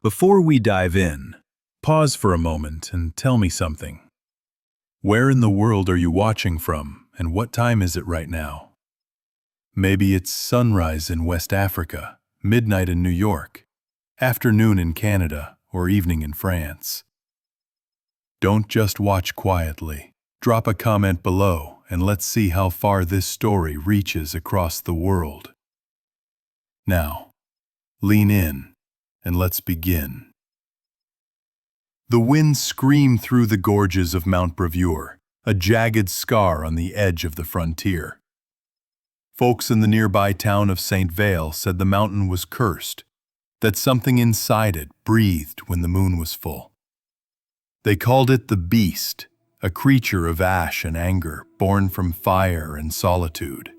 Before we dive in, pause for a moment and tell me something. Where in the world are you watching from, and what time is it right now? Maybe it's sunrise in West Africa, midnight in New York, afternoon in Canada, or evening in France. Don't just watch quietly. Drop a comment below and let's see how far this story reaches across the world. Now, lean in and let's begin. The winds scream through the gorges of Mount Bravure, a jagged scar on the edge of the frontier. Folks in the nearby town of St. Vale said the mountain was cursed, that something inside it breathed when the moon was full. They called it the Beast, a creature of ash and anger, born from fire and solitude.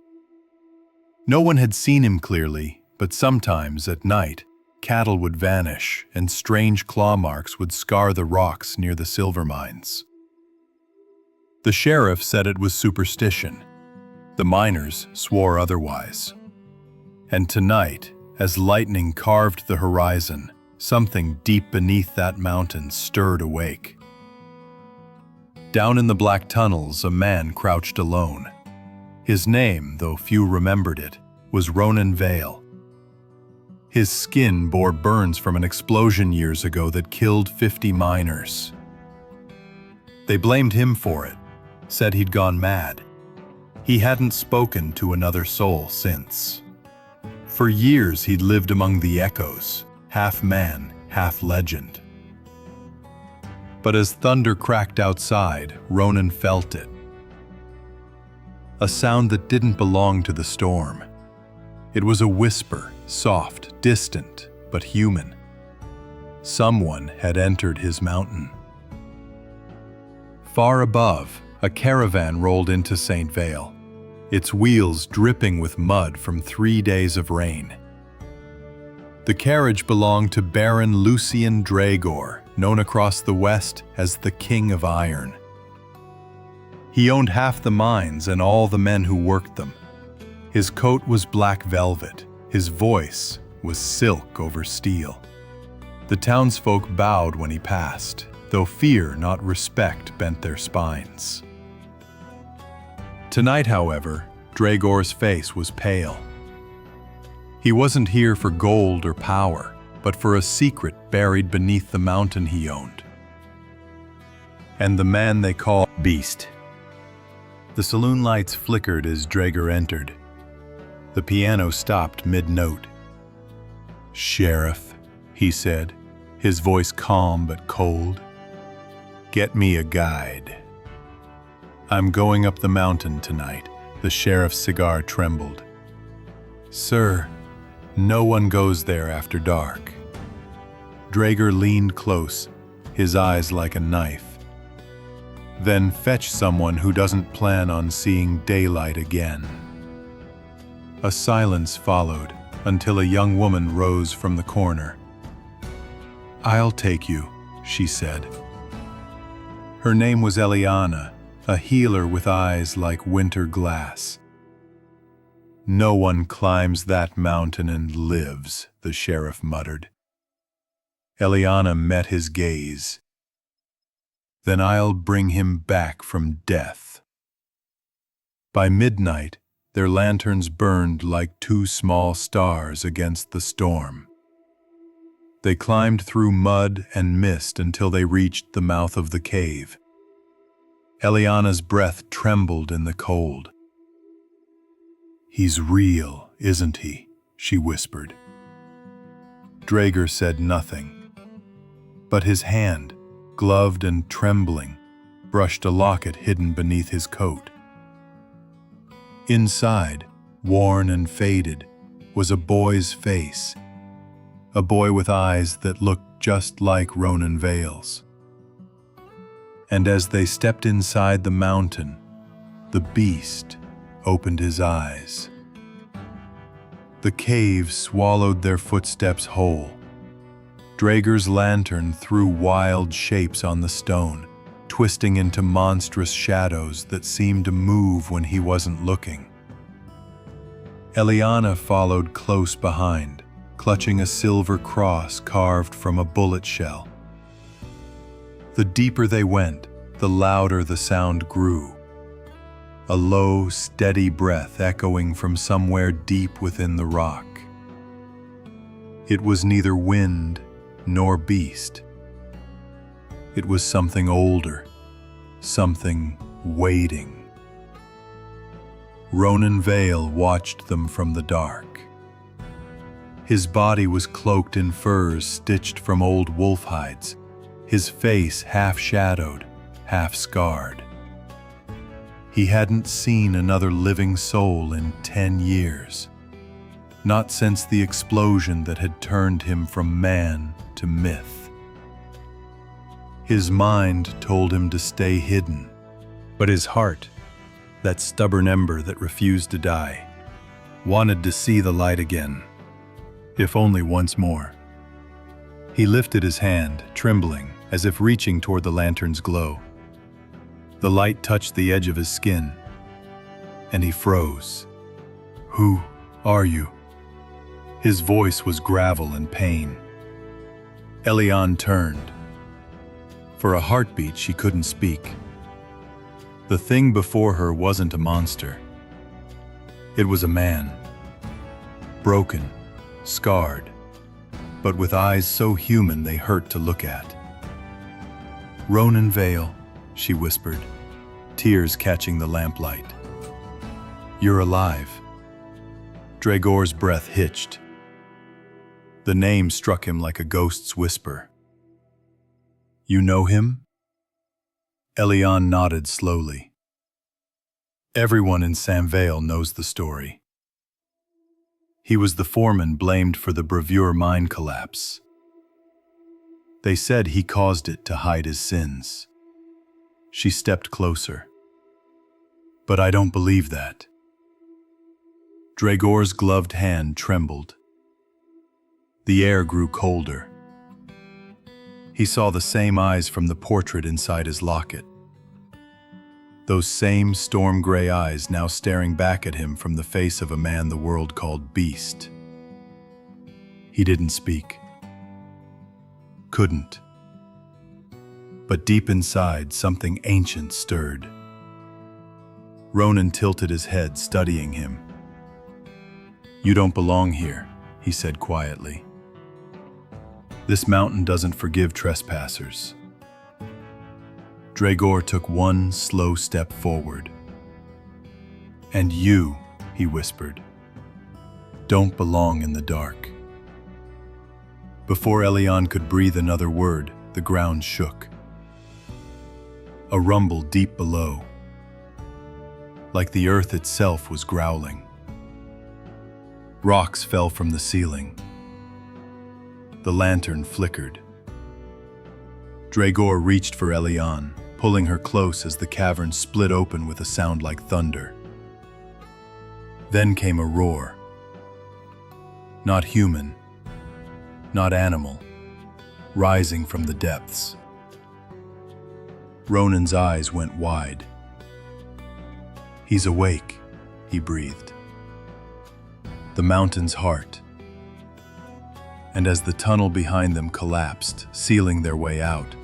No one had seen him clearly, but sometimes at night, cattle would vanish and strange claw marks would scar the rocks near the silver mines. The sheriff said it was superstition. The miners swore otherwise. And tonight, as lightning carved the horizon, something deep beneath that mountain stirred awake. Down in the black tunnels, a man crouched alone. His name, though few remembered it, was Ronan Vale. His skin bore burns from an explosion years ago that killed 50 miners. They blamed him for it, said he'd gone mad. He hadn't spoken to another soul since. For years he'd lived among the echoes, half man, half legend. But as thunder cracked outside, Ronan felt it. A sound that didn't belong to the storm. It was a whisper, soft, distant, but human. Someone had entered his mountain. Far above, a caravan rolled into St. Vale, its wheels dripping with mud from 3 days of rain. The carriage belonged to Baron Lucien Draegor, known across the West as the King of Iron. He owned half the mines and all the men who worked them. His coat was black velvet, his voice was silk over steel. The townsfolk bowed when he passed, though fear, not respect, bent their spines. Tonight, however, Draegor's face was pale. He wasn't here for gold or power, but for a secret buried beneath the mountain he owned. And the man they called Beast. The saloon lights flickered as Draegor entered. The piano stopped mid-note. "Sheriff," he said, his voice calm but cold. "Get me a guide." "I'm going up the mountain tonight." The sheriff's cigar trembled. "Sir, no one goes there after dark." Draegor leaned close, his eyes like a knife. "Then fetch someone who doesn't plan on seeing daylight again." A silence followed until a young woman rose from the corner. "I'll take you," she said. Her name was Eliana, a healer with eyes like winter glass. "No one climbs that mountain and lives," the sheriff muttered. Eliana met his gaze. "Then I'll bring him back from death." By midnight, their lanterns burned like 2 small stars against the storm. They climbed through mud and mist until they reached the mouth of the cave. Eliana's breath trembled in the cold. "He's real, isn't he?" she whispered. Draegor said nothing, but his hand, gloved and trembling, brushed a locket hidden beneath his coat. Inside, worn and faded, was a boy's face, a boy with eyes that looked just like Ronan Vale's. And as they stepped inside the mountain, the beast opened his eyes. The cave swallowed their footsteps whole. Draegor's lantern threw wild shapes on the stone, twisting into monstrous shadows that seemed to move when he wasn't looking. Eliana followed close behind, clutching a silver cross carved from a bullet shell. The deeper they went, the louder the sound grew. A low, steady breath echoing from somewhere deep within the rock. It was neither wind nor beast. It was something older, something waiting. Ronan Vale watched them from the dark. His body was cloaked in furs stitched from old wolf hides, his face half shadowed, half scarred. He hadn't seen another living soul in 10 years, not since the explosion that had turned him from man to myth. His mind told him to stay hidden, but his heart, that stubborn ember that refused to die, wanted to see the light again, if only once more. He lifted his hand, trembling, as if reaching toward the lantern's glow. The light touched the edge of his skin, and he froze. "Who are you?" His voice was gravel and pain. Eliane turned. For a heartbeat, she couldn't speak. The thing before her wasn't a monster. It was a man. Broken, scarred, but with eyes so human they hurt to look at. "Ronan Vale," she whispered, tears catching the lamplight. "You're alive." Draegor's breath hitched. The name struck him like a ghost's whisper. "You know him?" Eliane nodded slowly. "Everyone in Vale knows the story. He was the foreman blamed for the Bravure mine collapse. They said he caused it to hide his sins." She stepped closer. "But I don't believe that." Draegor's gloved hand trembled. The air grew colder. He saw the same eyes from the portrait inside his locket. Those same storm-gray eyes now staring back at him from the face of a man the world called Beast. He didn't speak. Couldn't. But deep inside, something ancient stirred. Ronan tilted his head, studying him. "You don't belong here," he said quietly. "This mountain doesn't forgive trespassers." Draegor took one slow step forward. "And you," he whispered, "don't belong in the dark." Before Eliane could breathe another word, the ground shook. A rumble deep below, like the earth itself was growling. Rocks fell from the ceiling. The lantern flickered. Draegor reached for Eliane, pulling her close as the cavern split open with a sound like thunder. Then came a roar. Not human, not animal, rising from the depths. Ronan's eyes went wide. "He's awake," he breathed. The mountain's heart. And as the tunnel behind them collapsed, sealing their way out,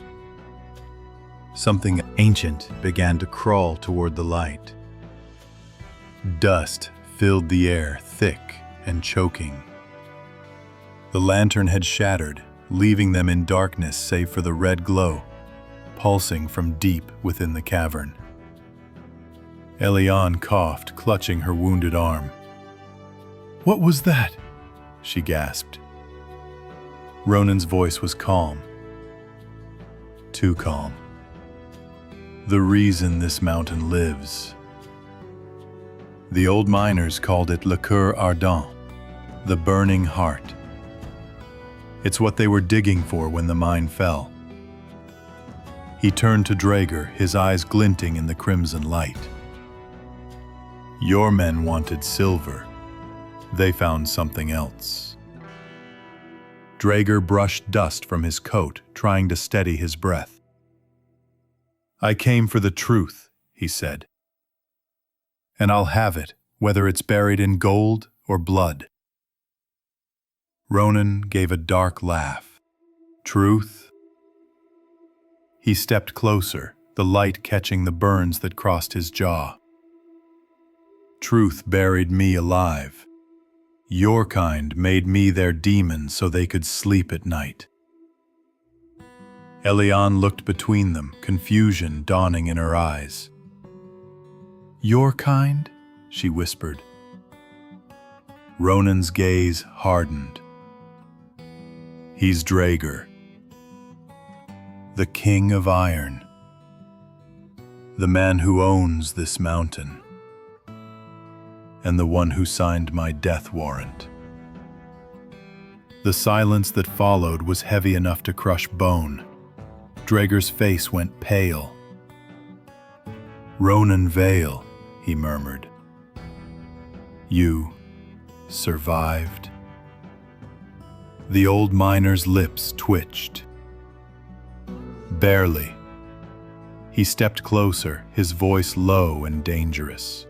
something ancient began to crawl toward the light. Dust filled the air, thick and choking. The lantern had shattered, leaving them in darkness save for the red glow, pulsing from deep within the cavern. Eliane coughed, clutching her wounded arm. "What was that?" she gasped. Ronan's voice was calm. Too calm. "The reason this mountain lives. The old miners called it le cœur ardent, the burning heart. It's what they were digging for when the mine fell." He turned to Draegor, his eyes glinting in the crimson light. "Your men wanted silver. They found something else." Draegor brushed dust from his coat, trying to steady his breath. "I came for the truth," he said. "And I'll have it, whether it's buried in gold or blood." Ronan gave a dark laugh. Truth? He stepped closer, the light catching the burns that crossed his jaw. Truth buried me alive. Your kind made me their demon so they could sleep at night. Eliane looked between them, confusion dawning in her eyes. Your kind? She whispered. Ronan's gaze hardened. He's Draegor, the King of Iron, the man who owns this mountain, and the one who signed my death warrant. The silence that followed was heavy enough to crush bone. Draegor's face went pale. Ronan Vale, he murmured. You survived? The old miner's lips twitched. Barely. He stepped closer, his voice low and dangerous.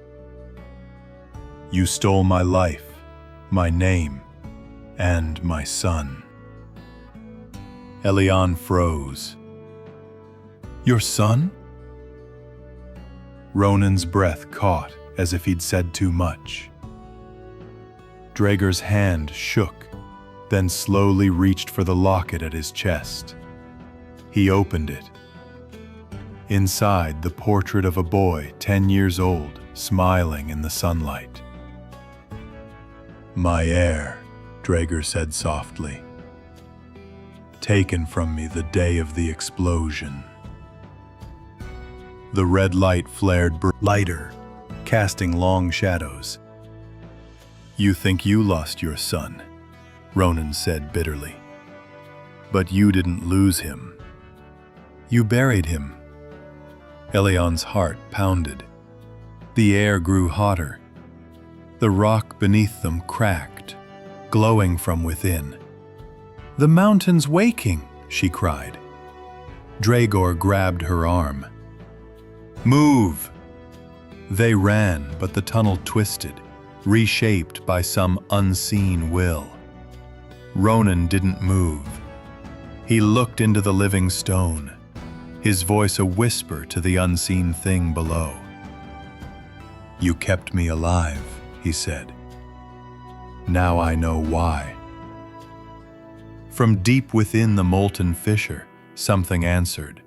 You stole my life, my name, and my son. Eliane froze. Your son? Ronan's breath caught, as if he'd said too much. Draegor's hand shook, then slowly reached for the locket at his chest. He opened it. Inside, the portrait of a boy 10 years old, smiling in the sunlight. My heir, Draegor said softly. Taken from me the day of the explosion. The red light flared lighter, casting long shadows. You think you lost your son, Ronan said bitterly. But you didn't lose him. You buried him. Eliane's heart pounded. The air grew hotter. The rock beneath them cracked, glowing from within. The mountain's waking, she cried. Draegor grabbed her arm. Move! They ran, but the tunnel twisted, reshaped by some unseen will. Ronan didn't move. He looked into the living stone, his voice a whisper to the unseen thing below. You kept me alive, he said. Now I know why. From deep within the molten fissure, something answered.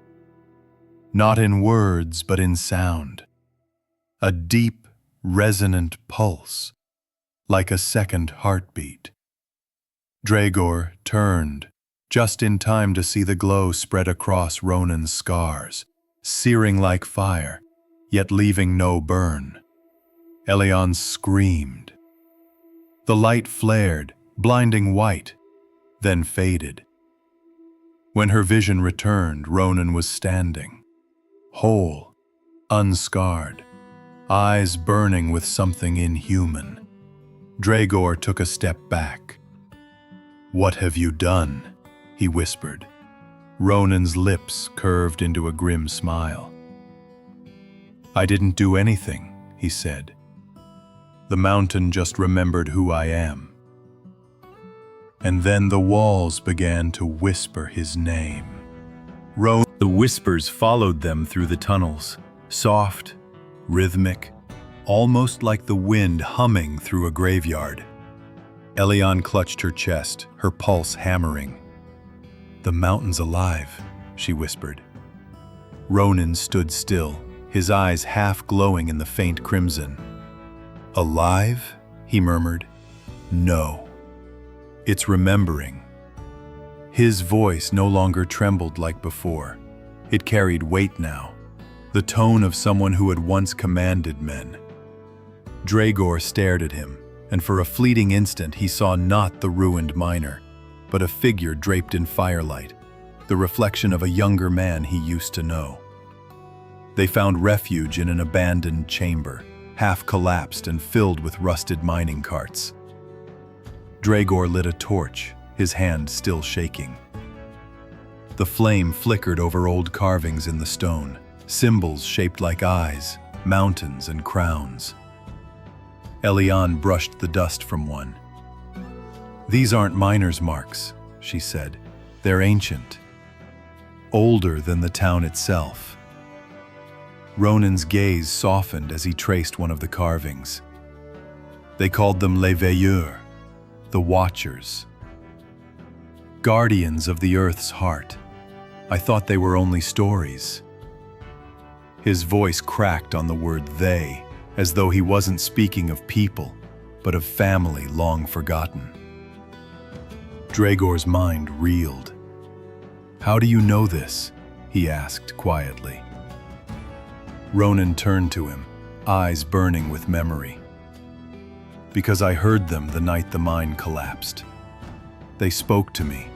Not in words, but in sound. A deep, resonant pulse, like a second heartbeat. Draegor turned, just in time to see the glow spread across Ronan's scars, searing like fire, yet leaving no burn. Eliane screamed. The light flared, blinding white, then faded. When her vision returned, Ronan was standing, whole, unscarred, eyes burning with something inhuman. Draegor took a step back. What have you done? He whispered. Ronan's lips curved into a grim smile. I didn't do anything, he said. The mountain just remembered who I am. And then the walls began to whisper his name. The whispers followed them through the tunnels, soft, rhythmic, almost like the wind humming through a graveyard. Eliane clutched her chest, her pulse hammering. The mountain's alive, she whispered. Ronan stood still, his eyes half glowing in the faint crimson. Alive? He murmured. No. It's remembering. His voice no longer trembled like before. It carried weight now, the tone of someone who had once commanded men. Draegor stared at him, and for a fleeting instant he saw not the ruined miner, but a figure draped in firelight, the reflection of a younger man he used to know. They found refuge in an abandoned chamber, half collapsed and filled with rusted mining carts. Draegor lit a torch, his hand still shaking. The flame flickered over old carvings in the stone, symbols shaped like eyes, mountains and crowns. Eliane brushed the dust from one. "These aren't miner's marks," she said. "They're ancient, older than the town itself." Ronan's gaze softened as he traced one of the carvings. They called them les veilleurs, the watchers, guardians of the earth's heart. I thought they were only stories. His voice cracked on the word they, as though he wasn't speaking of people, but of family long forgotten. Draegor's mind reeled. "How do you know this?" he asked quietly. Ronan turned to him, eyes burning with memory. "Because I heard them the night the mine collapsed. They spoke to me,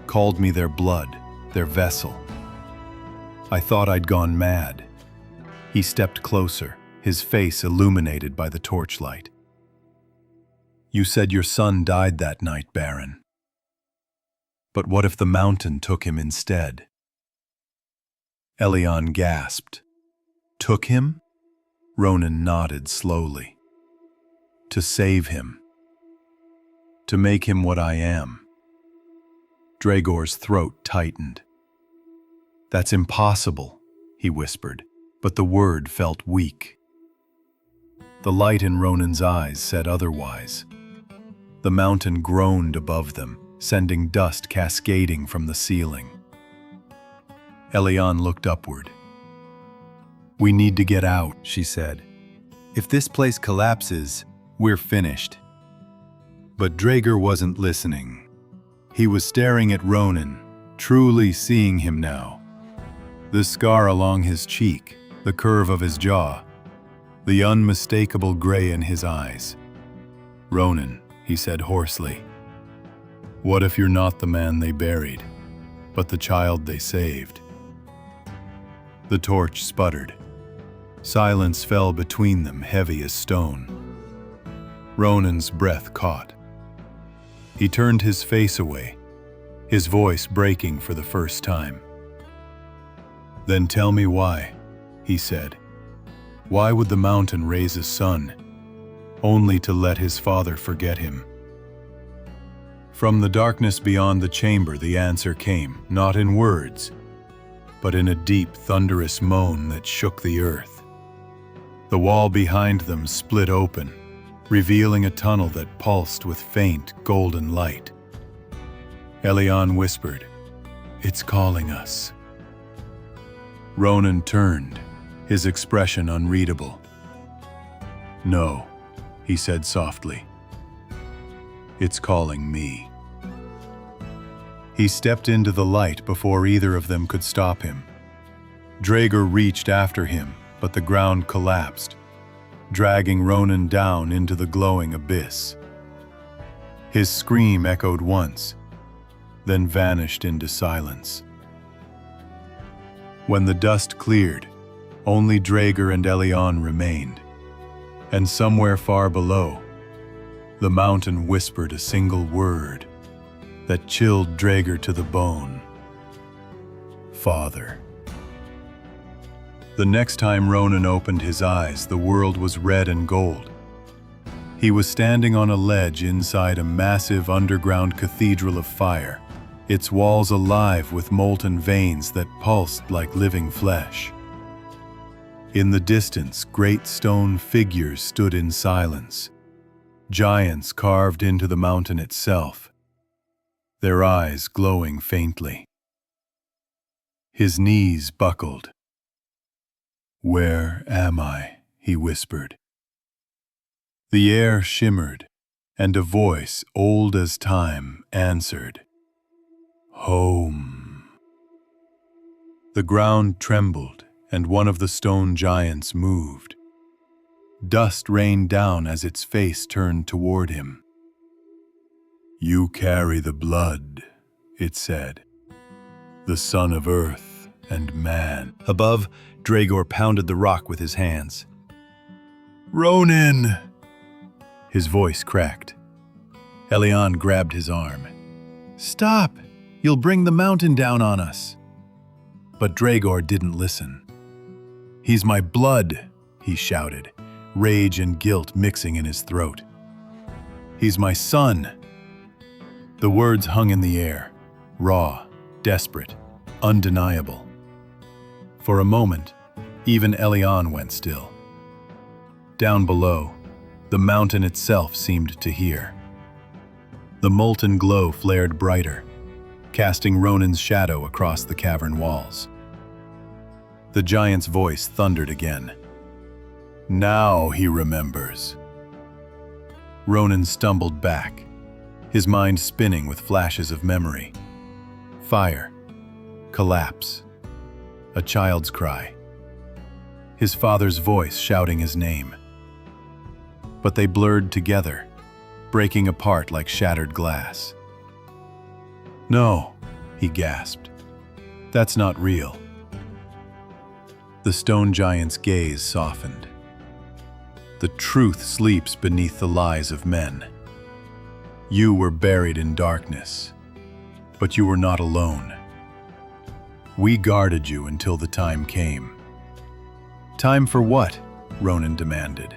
called me their blood, their vessel. I thought I'd gone mad." He stepped closer, his face illuminated by the torchlight. "You said your son died that night, Baron. But what if the mountain took him instead?" Elion gasped. "Took him?" Ronan nodded slowly. "To save him. To make him what I am." Draegor's throat tightened. "That's impossible," he whispered, but the word felt weak. The light in Ronan's eyes said otherwise. The mountain groaned above them, sending dust cascading from the ceiling. Elion looked upward. "We need to get out," she said. "If this place collapses, we're finished." But Draegor wasn't listening. He was staring at Ronan, truly seeing him now. The scar along his cheek, the curve of his jaw, the unmistakable gray in his eyes. "Ronan," he said hoarsely, "what if you're not the man they buried, but the child they saved?" The torch sputtered. Silence fell between them, heavy as stone. Ronan's breath caught. He turned his face away, his voice breaking for the first time. "Then tell me why," he said. "Why would the mountain raise a son, only to let his father forget him?" From the darkness beyond the chamber, the answer came, not in words, but in a deep, thunderous moan that shook the earth. The wall behind them split open, revealing a tunnel that pulsed with faint, golden light. Elion whispered, "It's calling us." Ronan turned, his expression unreadable. "No," he said softly. "It's calling me." He stepped into the light before either of them could stop him. Draegor reached after him, but the ground collapsed, dragging Ronan down into the glowing abyss. His scream echoed once, then vanished into silence. When the dust cleared, only Draegor and Elion remained, and somewhere far below, the mountain whispered a single word that chilled Draegor to the bone: "Father." The next time Ronan opened his eyes, the world was red and gold. He was standing on a ledge inside a massive underground cathedral of fire, its walls alive with molten veins that pulsed like living flesh. In the distance, great stone figures stood in silence, giants carved into the mountain itself, their eyes glowing faintly. His knees buckled. "Where am I?" he whispered. The air shimmered, and a voice old as time answered, "Home." The ground trembled, and one of the stone giants moved. Dust rained down as its face turned toward him. "You carry the blood," it said, "the son of earth and man." Above, Draegor pounded the rock with his hands. "Ronan!" His voice cracked. Elion grabbed his arm. "Stop! You'll bring the mountain down on us." But Draegor didn't listen. "He's my blood," he shouted, rage and guilt mixing in his throat. "He's my son. The words hung in the air, raw, desperate, undeniable. For a moment, even Elion went still. Down below, the mountain itself seemed to hear. The molten glow flared brighter, casting Ronan's shadow across the cavern walls. The giant's voice thundered again. Now he remembers. Ronan stumbled back, his mind spinning with flashes of memory. Fire, collapse, a child's cry. His father's voice shouting his name. But they blurred together, breaking apart like shattered glass. No, he gasped. That's not real. The stone giant's gaze softened. The truth sleeps beneath the lies of men. You were buried in darkness, but you were not alone. We guarded you until the time came. Time for what? Ronan demanded.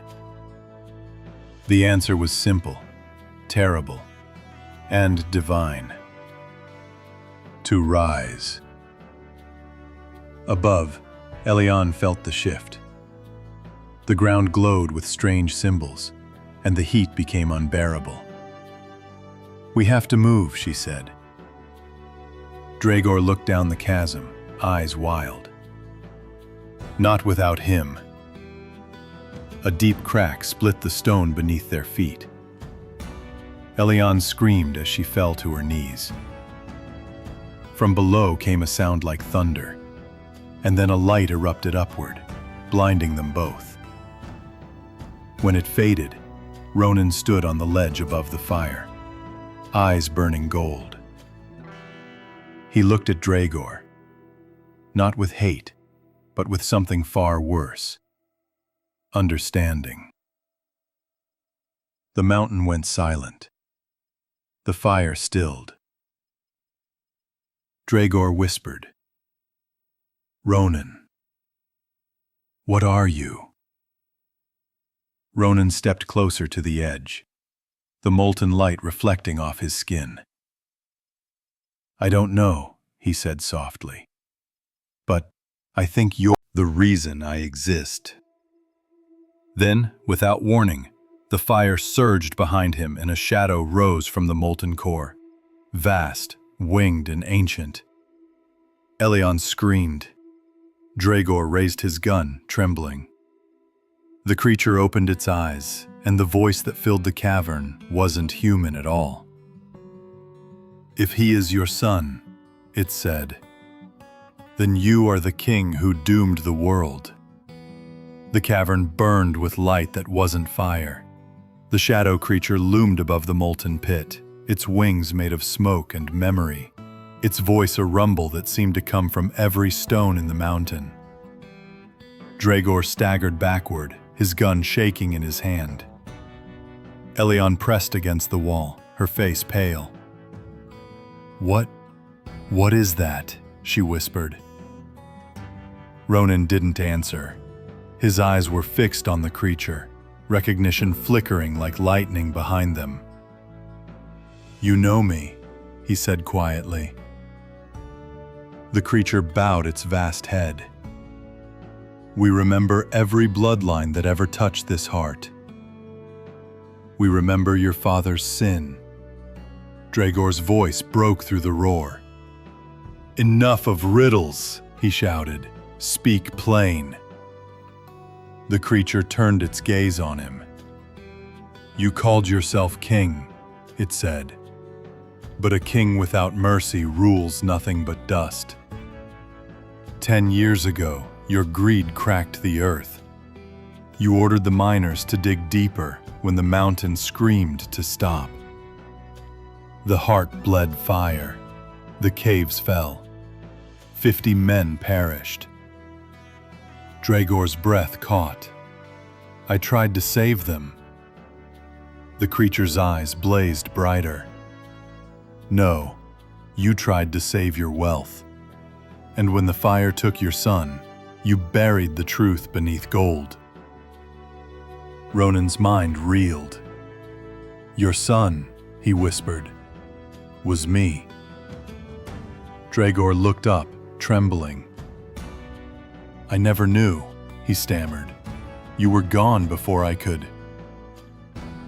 The answer was simple, terrible, and divine. To rise. Above, Elion felt the shift. The ground glowed with strange symbols, and the heat became unbearable. We have to move, she said. Draegor looked down the chasm, eyes wild. Not without him. A deep crack split the stone beneath their feet. Elion screamed as she fell to her knees. From below came a sound like thunder, and then a light erupted upward, blinding them both. When it faded, Ronan stood on the ledge above the fire, eyes burning gold. He looked at Draegor, not with hate, but with something far worse. Understanding. The mountain went silent. The fire stilled. Draegor whispered, Ronan, what are you? Ronan stepped closer to the edge, the molten light reflecting off his skin. I don't know, he said softly, but I think you're the reason I exist. Then, without warning, the fire surged behind him and a shadow rose from the molten core, vast, winged and ancient. Elion screamed. Draegor raised his gun, trembling. The creature opened its eyes, and the voice that filled the cavern wasn't human at all. If he is your son, it said, then you are the king who doomed the world. The cavern burned with light that wasn't fire. The shadow creature loomed above the molten pit, its wings made of smoke and memory, its voice a rumble that seemed to come from every stone in the mountain. Draegor staggered backward, his gun shaking in his hand. Elion pressed against the wall, her face pale. What is that? She whispered. Ronan didn't answer. His eyes were fixed on the creature, recognition flickering like lightning behind them. You know me, he said quietly. The creature bowed its vast head. We remember every bloodline that ever touched this heart. We remember your father's sin. Draegor's voice broke through the roar. Enough of riddles, he shouted. Speak plain. The creature turned its gaze on him. You called yourself king, it said. But a king without mercy rules nothing but dust. 10 years ago, your greed cracked the earth. You ordered the miners to dig deeper when the mountain screamed to stop. The heart bled fire. The caves fell. 50 men perished. Draegor's breath caught. I tried to save them. The creature's eyes blazed brighter. No, you tried to save your wealth. And when the fire took your son, you buried the truth beneath gold. Ronan's mind reeled. Your son, he whispered. was me. Draegor looked up, trembling. I never knew, he stammered. You were gone before I could.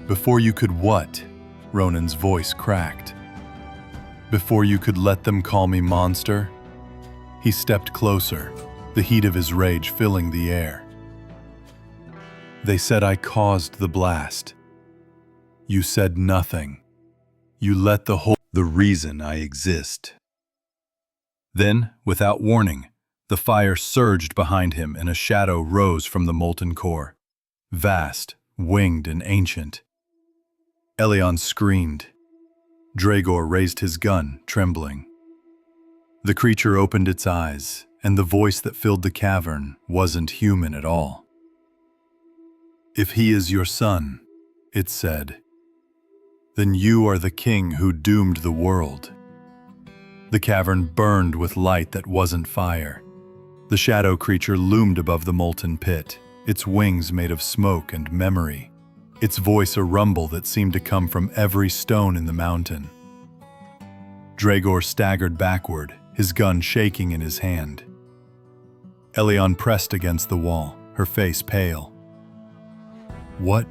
Before you could what? Ronan's voice cracked. Before you could let them call me monster? He stepped closer, the heat of his rage filling the air. They said I caused the blast. You said nothing. You let the reason I exist. Then, without warning, the fire surged behind him and a shadow rose from the molten core. Vast, winged, and ancient. Elion screamed. Draegor raised his gun, trembling. The creature opened its eyes, and the voice that filled the cavern wasn't human at all. If he is your son, it said, then you are the king who doomed the world. The cavern burned with light that wasn't fire. The shadow creature loomed above the molten pit, its wings made of smoke and memory, its voice a rumble that seemed to come from every stone in the mountain. Draegor staggered backward, his gun shaking in his hand. Elion pressed against the wall, her face pale. What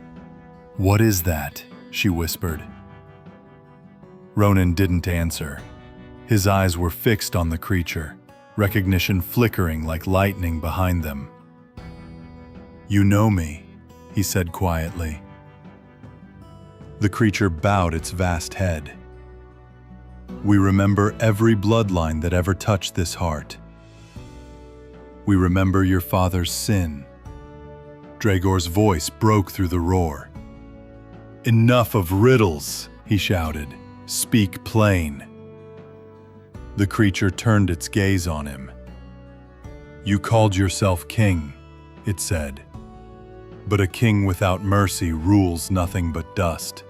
is that? She whispered. Ronan didn't answer. His eyes were fixed on the creature, recognition flickering like lightning behind them. You know me, he said quietly. The creature bowed its vast head. We remember every bloodline that ever touched this heart. We remember your father's sin. Draegor's voice broke through the roar. Enough of riddles, he shouted. Speak plain. The creature turned its gaze on him. You called yourself king, it said. But a king without mercy rules nothing but dust.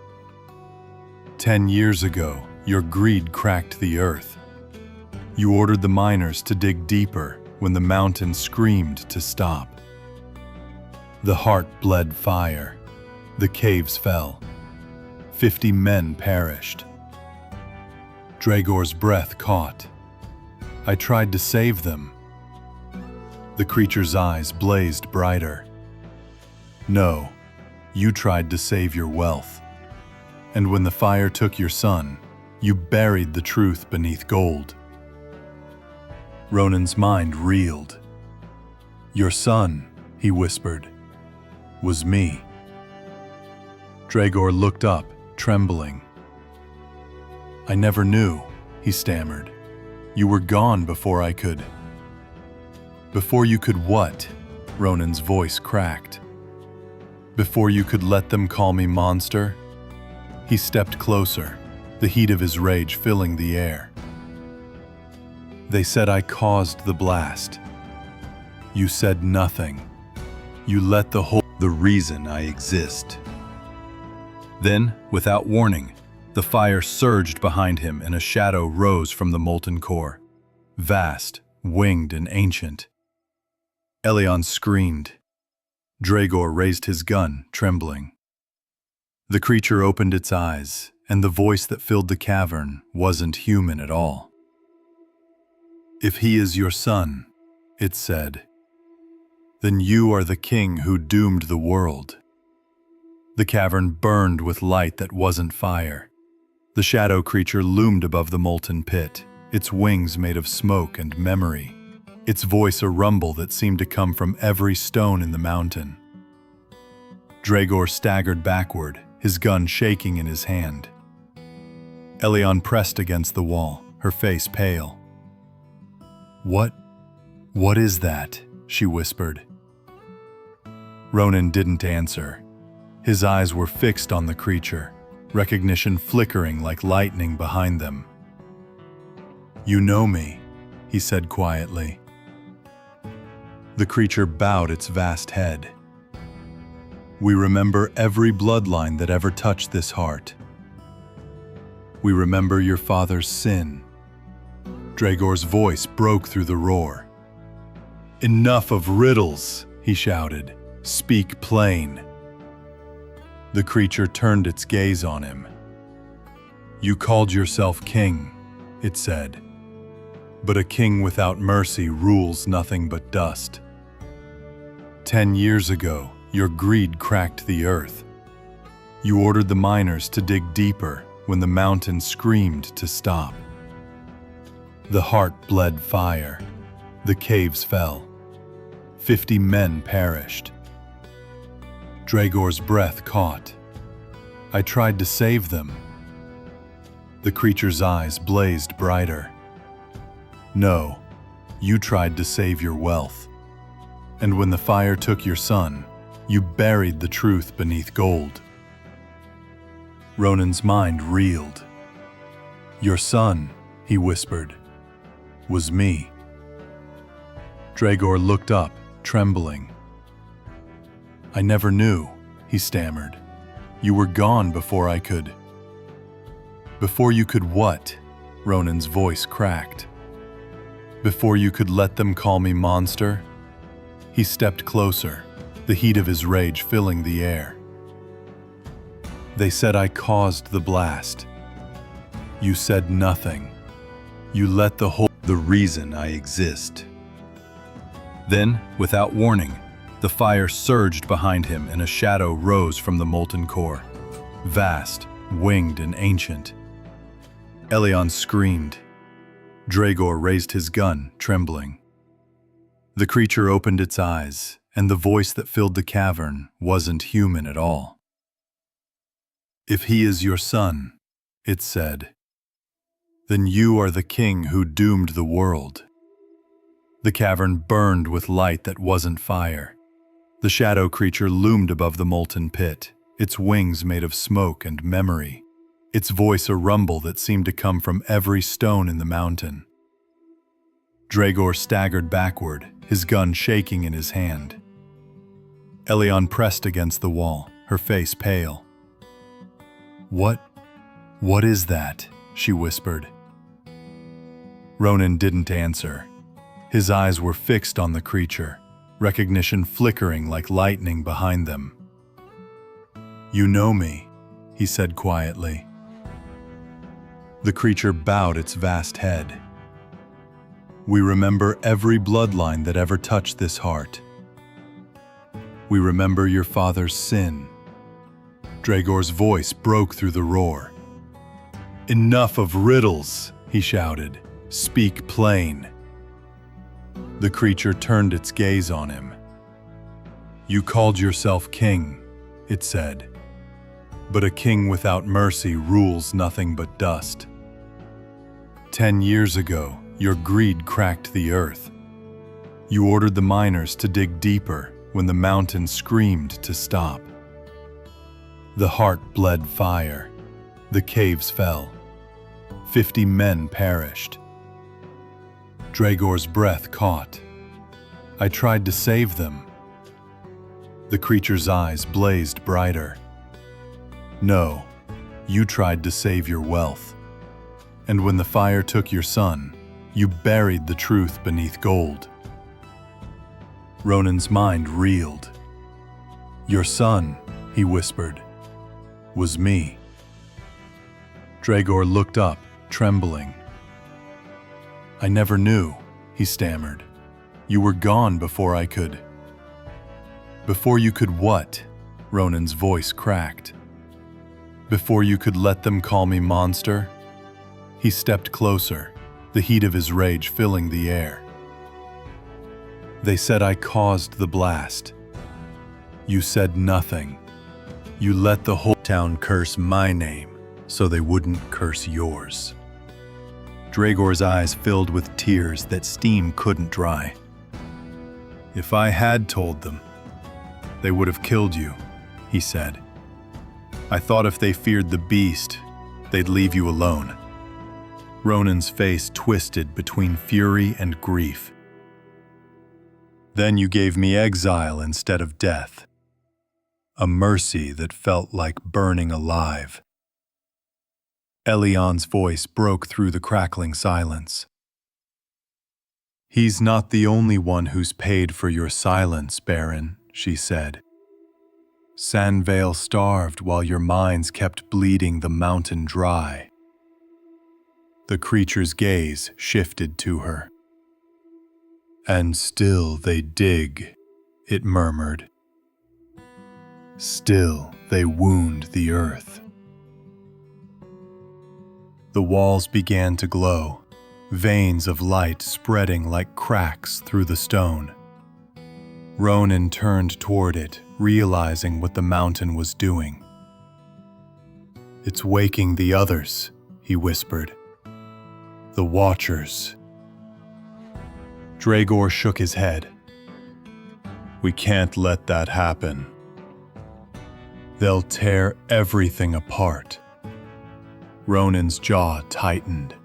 10 years ago, your greed cracked the earth. You ordered the miners to dig deeper when the mountain screamed to stop. The heart bled fire. The caves fell. 50 men perished. Draegor's breath caught. I tried to save them. The creature's eyes blazed brighter. No, you tried to save your wealth. And when the fire took your son, you buried the truth beneath gold. Ronan's mind reeled. Your son, he whispered, was me. Draegor looked up, trembling. I never knew, he stammered. You were gone before I could. Before you could what? Ronan's voice cracked. Before you could let them call me monster? He stepped closer, the heat of his rage filling the air. They said I caused the blast. You said nothing. You let the reason I exist. Then, without warning, the fire surged behind him and a shadow rose from the molten core. Vast, winged, and ancient. Elion screamed. Draegor raised his gun, trembling. The creature opened its eyes, and the voice that filled the cavern wasn't human at all. If he is your son, it said, then you are the king who doomed the world. The cavern burned with light that wasn't fire. The shadow creature loomed above the molten pit, its wings made of smoke and memory, its voice a rumble that seemed to come from every stone in the mountain. Draegor staggered backward, his gun shaking in his hand. Elion pressed against the wall, her face pale. What is that? She whispered. Ronan didn't answer. His eyes were fixed on the creature, recognition flickering like lightning behind them. You know me, he said quietly. The creature bowed its vast head. We remember every bloodline that ever touched this heart. We remember your father's sin. Draegor's voice broke through the roar. Enough of riddles, he shouted. Speak plain. The creature turned its gaze on him. You called yourself king, it said. But a king without mercy rules nothing but dust. 10 years ago, your greed cracked the earth. You ordered the miners to dig deeper when the mountain screamed to stop. The heart bled fire. The caves fell. 50 men perished. Draegor's breath caught. I tried to save them. The creature's eyes blazed brighter. No, you tried to save your wealth. And when the fire took your son, you buried the truth beneath gold. Ronan's mind reeled. Your son, he whispered, was me. Draegor looked up, trembling. I never knew, he stammered. You were gone before I could. Before you could what? Ronan's voice cracked. Before you could let them call me monster? He stepped closer, the heat of his rage filling the air. They said I caused the blast. You said nothing. You let the reason I exist. Then, without warning, the fire surged behind him and a shadow rose from the molten core. Vast, winged and ancient. Elion screamed. Draegor raised his gun, trembling. The creature opened its eyes, and the voice that filled the cavern wasn't human at all. If he is your son, it said, then you are the king who doomed the world. The cavern burned with light that wasn't fire. The shadow creature loomed above the molten pit, its wings made of smoke and memory, its voice a rumble that seemed to come from every stone in the mountain. Draegor staggered backward, his gun shaking in his hand. Elion pressed against the wall, her face pale. What is that? She whispered. Ronan didn't answer. His eyes were fixed on the creature, recognition flickering like lightning behind them. You know me, he said quietly. The creature bowed its vast head. We remember every bloodline that ever touched this heart. We remember your father's sin. Draegor's voice broke through the roar. Enough of riddles, he shouted. Speak plain. The creature turned its gaze on him. You called yourself king, it said. But a king without mercy rules nothing but dust. 10 years ago, your greed cracked the earth. You ordered the miners to dig deeper when the mountain screamed to stop. The heart bled fire. The caves fell. 50 men perished. Draegor's breath caught. I tried to save them. The creature's eyes blazed brighter. No, you tried to save your wealth. And when the fire took your son, you buried the truth beneath gold. Ronan's mind reeled. Your son, he whispered, was me. Draegor looked up, trembling. I never knew, he stammered. You were gone before I could. Before you could what? Ronan's voice cracked. Before you could let them call me monster? He stepped closer, the heat of his rage filling the air. They said I caused the blast. You said nothing. You let the whole town curse my name so they wouldn't curse yours. Draegor's eyes filled with tears that steam couldn't dry. If I had told them, they would have killed you, he said. I thought if they feared the beast, they'd leave you alone. Ronan's face twisted between fury and grief. Then you gave me exile instead of death. A mercy that felt like burning alive. Elion's voice broke through the crackling silence. He's not the only one who's paid for your silence, Baron, she said. Sand Vale starved while your mines kept bleeding the mountain dry. The creature's gaze shifted to her. "And still they dig," it murmured. "Still they wound the earth." The walls began to glow, veins of light spreading like cracks through the stone. Ronan turned toward it, realizing what the mountain was doing. "It's waking the others," he whispered. "The Watchers." Draegor shook his head. "We can't let that happen. They'll tear everything apart." Ronan's jaw tightened.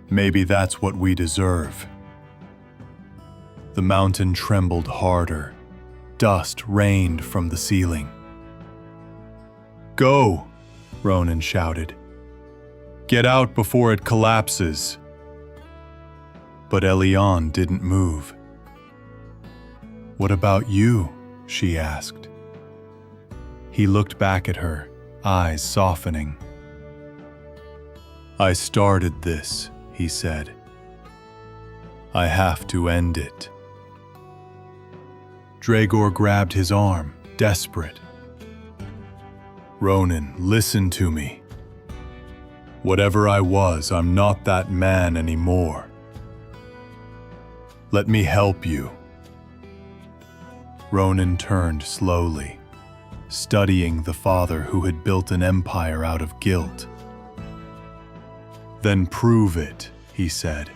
"Maybe that's what we deserve." The mountain trembled harder. Dust rained from the ceiling. "Go!" Ronan shouted. "Get out before it collapses." But Elion didn't move. "What about you?" she asked. He looked back at her, eyes softening. "I started this," he said. "I have to end it." Draegor grabbed his arm, desperate. "Ronan, listen to me. Whatever I was, I'm not that man anymore. Let me help you." Ronan turned slowly, studying the father who had built an empire out of guilt. "Then prove it," he said.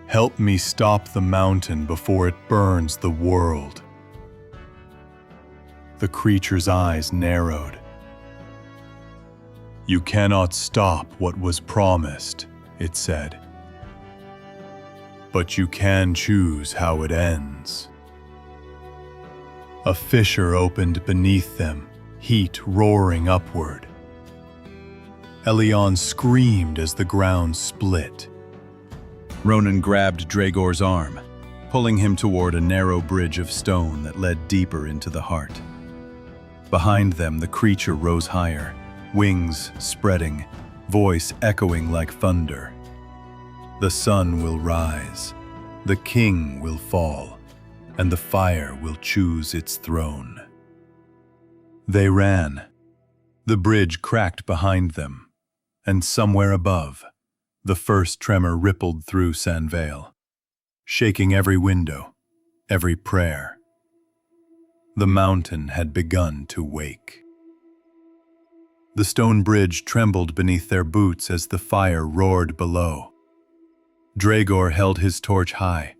"Help me stop the mountain before it burns the world." The creature's eyes narrowed. "You cannot stop what was promised," it said. "But you can choose how it ends." A fissure opened beneath them, heat roaring upward. Elion screamed as the ground split. Ronan grabbed Draegor's arm, pulling him toward a narrow bridge of stone that led deeper into the heart. Behind them, the creature rose higher, wings spreading, voice echoing like thunder. "The sun will rise, the king will fall, and the fire will choose its throne." They ran. The bridge cracked behind them, and somewhere above, the first tremor rippled through Vale, shaking every window, every prayer. The mountain had begun to wake. The stone bridge trembled beneath their boots as the fire roared below. Draegor held his torch high,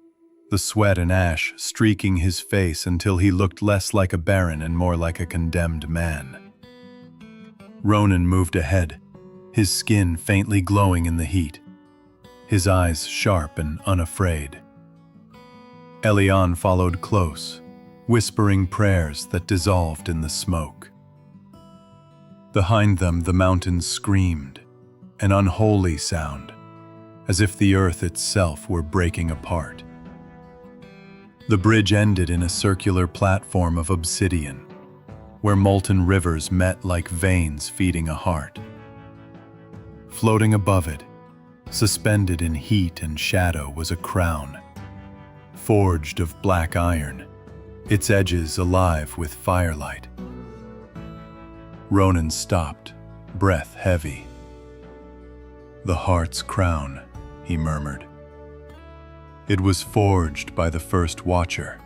the sweat and ash streaking his face until he looked less like a baron and more like a condemned man. Ronan moved ahead, his skin faintly glowing in the heat, his eyes sharp and unafraid. Elion followed close, whispering prayers that dissolved in the smoke. Behind them, the mountains screamed, an unholy sound, as if the earth itself were breaking apart. The bridge ended in a circular platform of obsidian, where molten rivers met like veins feeding a heart. Floating above it, suspended in heat and shadow, was a crown, forged of black iron, its edges alive with firelight. Ronan stopped, breath heavy. "The heart's crown," he murmured. It was forged by the first Watcher,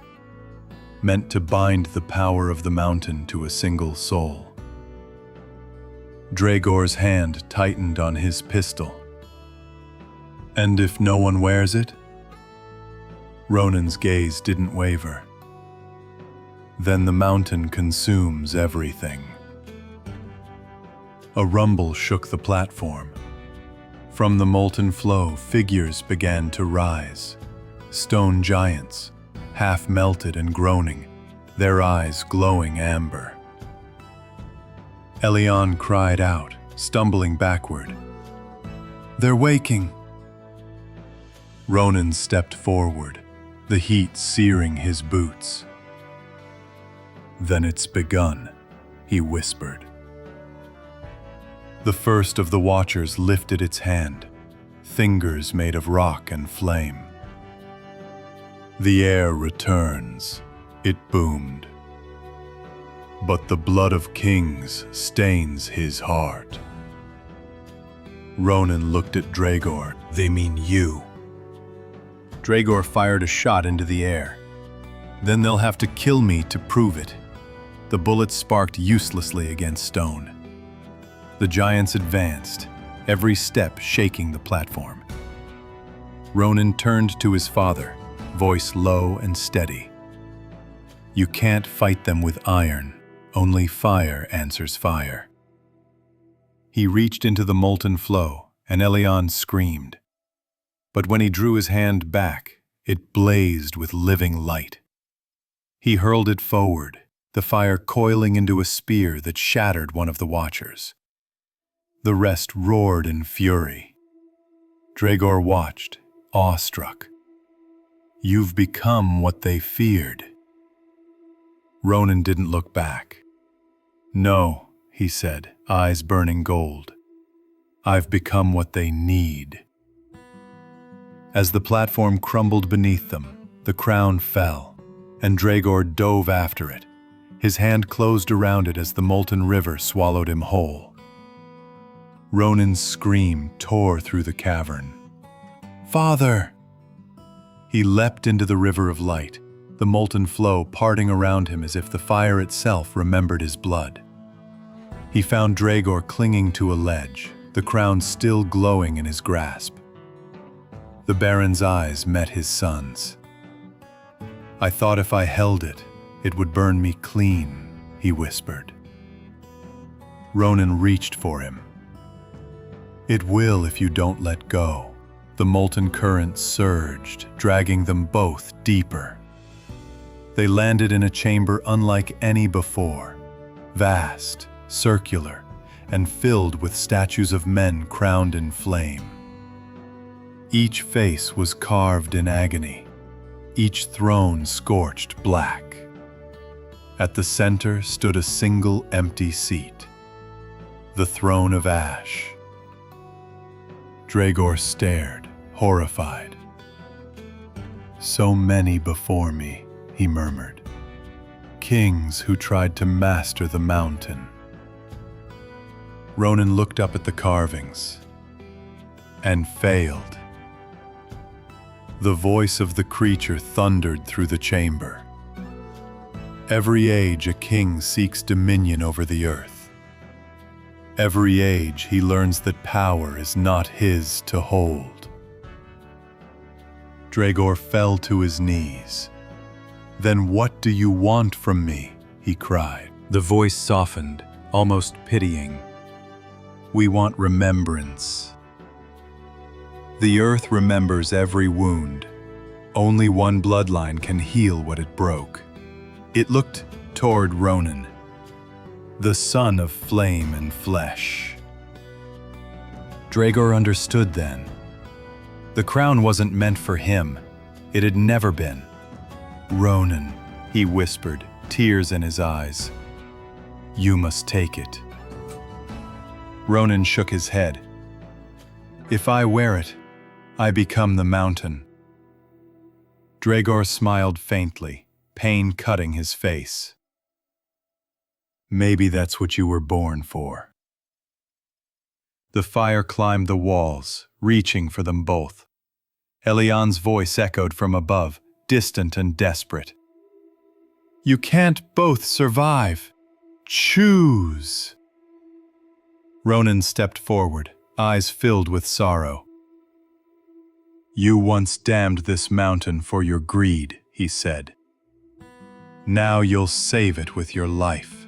meant to bind the power of the mountain to a single soul. Draegor's hand tightened on his pistol. "And if no one wears it?" Ronan's gaze didn't waver. "Then the mountain consumes everything." A rumble shook the platform. From the molten flow, figures began to rise. Stone giants, half melted and groaning, their eyes glowing amber. Elion cried out, stumbling backward. "They're waking!" Ronan stepped forward, the heat searing his boots. "Then it's begun," he whispered. The first of the watchers lifted its hand, fingers made of rock and flame. The air returns, it boomed. But the blood of kings stains his heart. Ronan looked at Draegor. They mean you. Draegor fired a shot into the air. Then they'll have to kill me to prove it. The bullet sparked uselessly against stone. The giants advanced, every step shaking the platform. Ronan turned to his father, voice low and steady. You can't fight them with iron, only fire answers fire. He reached into the molten flow, and Elion screamed. But when he drew his hand back, it blazed with living light. He hurled it forward, the fire coiling into a spear that shattered one of the watchers. The rest roared in fury. Draegor watched, awestruck. You've become what they feared. Ronan didn't look back. No, he said, eyes burning gold. I've become what they need. As the platform crumbled beneath them, the crown fell, and Draegor dove after it. His hand closed around it as the molten river swallowed him whole. Ronan's scream tore through the cavern. Father! He leapt into the river of light, the molten flow parting around him as if the fire itself remembered his blood. He found Draegor clinging to a ledge, the crown still glowing in his grasp. The Baron's eyes met his son's. I thought if I held it, it would burn me clean, he whispered. Ronan reached for him. It will if you don't let go. The molten current surged, dragging them both deeper. They landed in a chamber unlike any before, vast, circular, and filled with statues of men crowned in flame. Each face was carved in agony, each throne scorched black. At the center stood a single empty seat, the throne of ash. Draegor stared, horrified. So many before me, he murmured. Kings who tried to master the mountain. Ronan looked up at the carvings and failed. The voice of the creature thundered through the chamber. Every age a king seeks dominion over the earth. Every age he learns that power is not his to hold. Draegor fell to his knees. Then what do you want from me? He cried. The voice softened, almost pitying. We want remembrance. The earth remembers every wound. Only one bloodline can heal what it broke. It looked toward Ronan, the son of flame and flesh. Draegor understood then. The crown wasn't meant for him. It had never been. Ronan, he whispered, tears in his eyes. You must take it. Ronan shook his head. If I wear it, I become the mountain. Draegor smiled faintly, pain cutting his face. Maybe that's what you were born for. The fire climbed the walls, reaching for them both. Elion's voice echoed from above, distant and desperate. You can't both survive. Choose. Ronan stepped forward, eyes filled with sorrow. You once damned this mountain for your greed, he said. Now you'll save it with your life.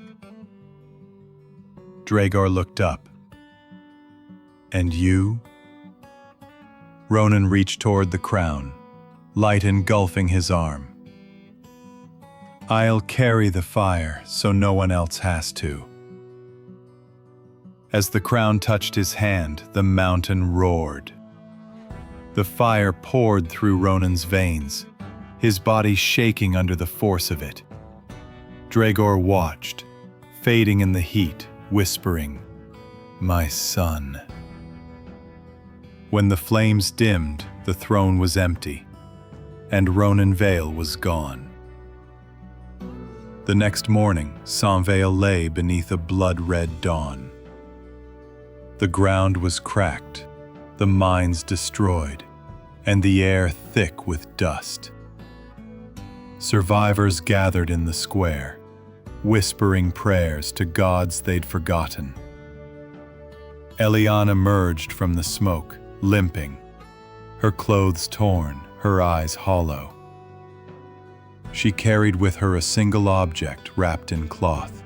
Draegor looked up. And you? Ronan reached toward the crown, light engulfing his arm. I'll carry the fire so no one else has to. As the crown touched his hand, the mountain roared. The fire poured through Ronan's veins, his body shaking under the force of it. Draegor watched, fading in the heat, whispering, my son. When the flames dimmed, the throne was empty, and Ronan Vale was gone. The next morning, Saint Vale lay beneath a blood-red dawn. The ground was cracked, the mines destroyed, and the air thick with dust. Survivors gathered in the square, whispering prayers to gods they'd forgotten. Eliane emerged from the smoke, limping, her clothes torn, her eyes hollow. She carried with her a single object wrapped in cloth,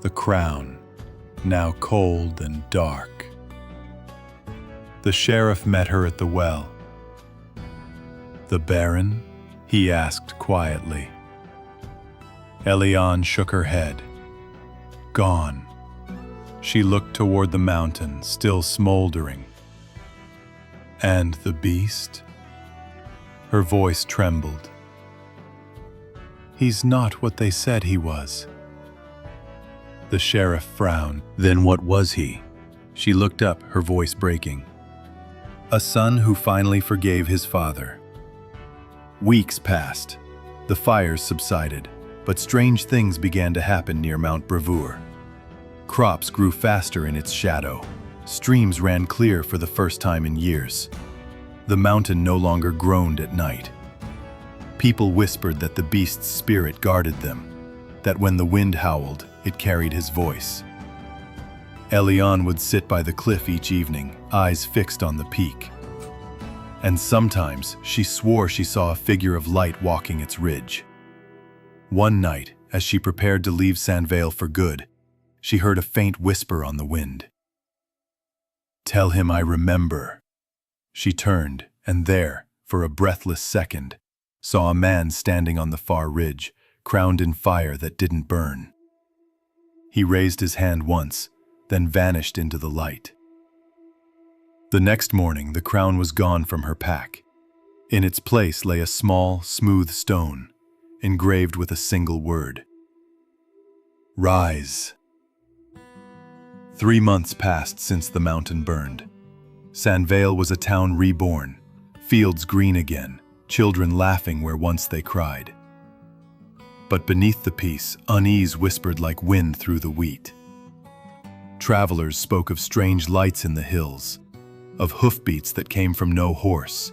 the crown, now cold and dark. The sheriff met her at the well. "The Baron?" he asked quietly. Eliane shook her head. Gone. She looked toward the mountain, still smoldering. "And the beast?" Her voice trembled. "He's not what they said he was." The sheriff frowned. "Then what was he?" She looked up, her voice breaking. "A son who finally forgave his father." Weeks passed. The fires subsided, but strange things began to happen near Mount Bravure. Crops grew faster in its shadow. Streams ran clear for the first time in years. The mountain no longer groaned at night. People whispered that the beast's spirit guarded them, that when the wind howled, it carried his voice. Eliane would sit by the cliff each evening, eyes fixed on the peak. And sometimes she swore she saw a figure of light walking its ridge. One night, as she prepared to leave Saint Vale for good, she heard a faint whisper on the wind. "Tell him I remember." She turned, and there, for a breathless second, saw a man standing on the far ridge, crowned in fire that didn't burn. He raised his hand once, then vanished into the light. The next morning, the crown was gone from her pack. In its place lay a small, smooth stone, engraved with a single word. Rise. 3 months passed since the mountain burned. Saint Vale was a town reborn, fields green again, children laughing where once they cried. But beneath the peace, unease whispered like wind through the wheat. Travelers spoke of strange lights in the hills, of hoofbeats that came from no horse,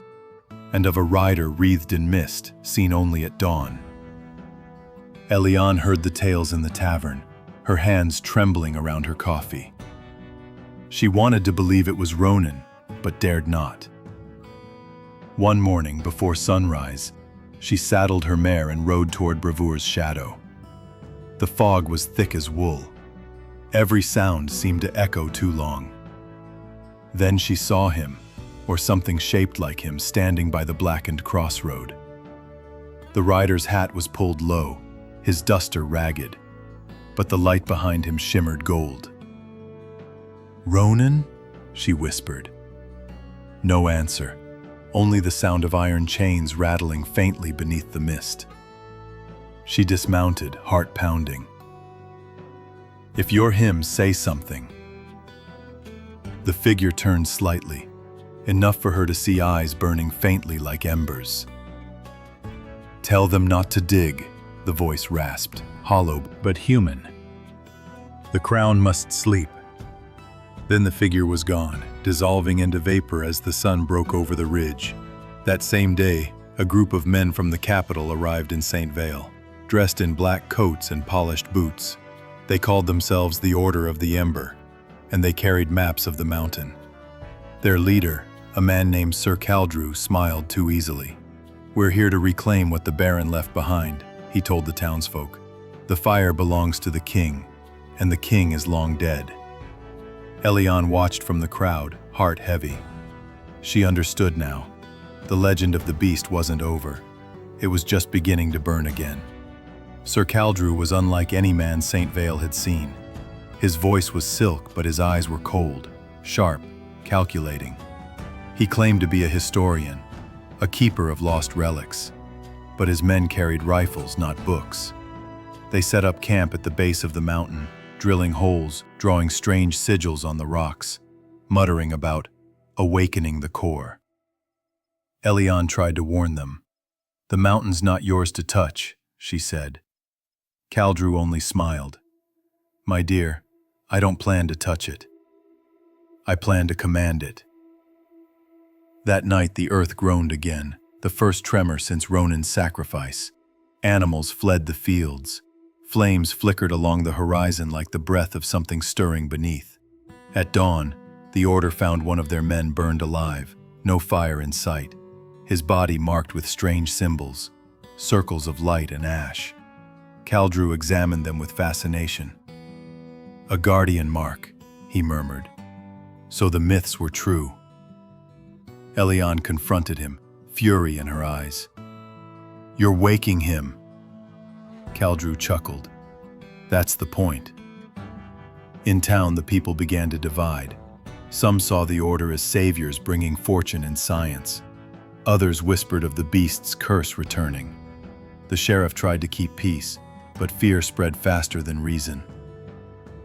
and of a rider wreathed in mist, seen only at dawn. Eliane heard the tales in the tavern, her hands trembling around her coffee. She wanted to believe it was Ronan, but dared not. One morning, before sunrise, she saddled her mare and rode toward Bravure's shadow. The fog was thick as wool. Every sound seemed to echo too long. Then she saw him, or something shaped like him, standing by the blackened crossroad. The rider's hat was pulled low, his duster ragged, but the light behind him shimmered gold. "Ronan?" she whispered. No answer, only the sound of iron chains rattling faintly beneath the mist. She dismounted, heart pounding. "If you're him, say something." The figure turned slightly, enough for her to see eyes burning faintly like embers. "Tell them not to dig," the voice rasped, hollow but human. "The crown must sleep." Then the figure was gone, dissolving into vapor as the sun broke over the ridge. That same day, a group of men from the capital arrived in Saint Vale, dressed in black coats and polished boots. They called themselves the Order of the Ember, and they carried maps of the mountain. Their leader, a man named Sir Caldrew, smiled too easily. "We're here to reclaim what the Baron left behind," he told the townsfolk. "The fire belongs to the king, and the king is long dead." Eliane watched from the crowd, heart heavy. She understood now. The legend of the beast wasn't over. It was just beginning to burn again. Sir Caldrew was unlike any man Saint Vale had seen. His voice was silk, but his eyes were cold, sharp, calculating. He claimed to be a historian, a keeper of lost relics. But his men carried rifles, not books. They set up camp at the base of the mountain, drilling holes, drawing strange sigils on the rocks, muttering about awakening the core. Elion tried to warn them. "The mountain's not yours to touch," she said. Caldrew only smiled. "My dear, I don't plan to touch it. I plan to command it." That night the earth groaned again, the first tremor since Ronan's sacrifice. Animals fled the fields. Flames flickered along the horizon like the breath of something stirring beneath. At dawn, the Order found one of their men burned alive, no fire in sight, his body marked with strange symbols, circles of light and ash. Caldrew examined them with fascination. "A guardian mark," he murmured. So the myths were true. Elion confronted him, fury in her eyes. "You're waking him." Caldrew chuckled. "That's the point." In town, the people began to divide. Some saw the Order as saviors bringing fortune and science. Others whispered of the beast's curse returning. The sheriff tried to keep peace, but fear spread faster than reason.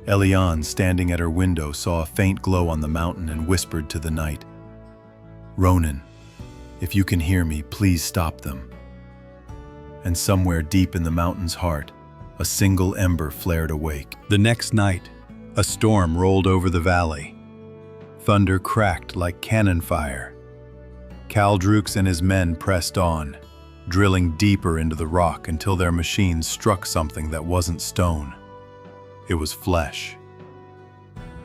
Elion, standing at her window, saw a faint glow on the mountain and whispered to the night, "Ronan, if you can hear me, please stop them." And somewhere deep in the mountain's heart, a single ember flared awake. The next night, a storm rolled over the valley. Thunder cracked like cannon fire. Caldreaux and his men pressed on, drilling deeper into the rock until their machines struck something that wasn't stone. It was flesh.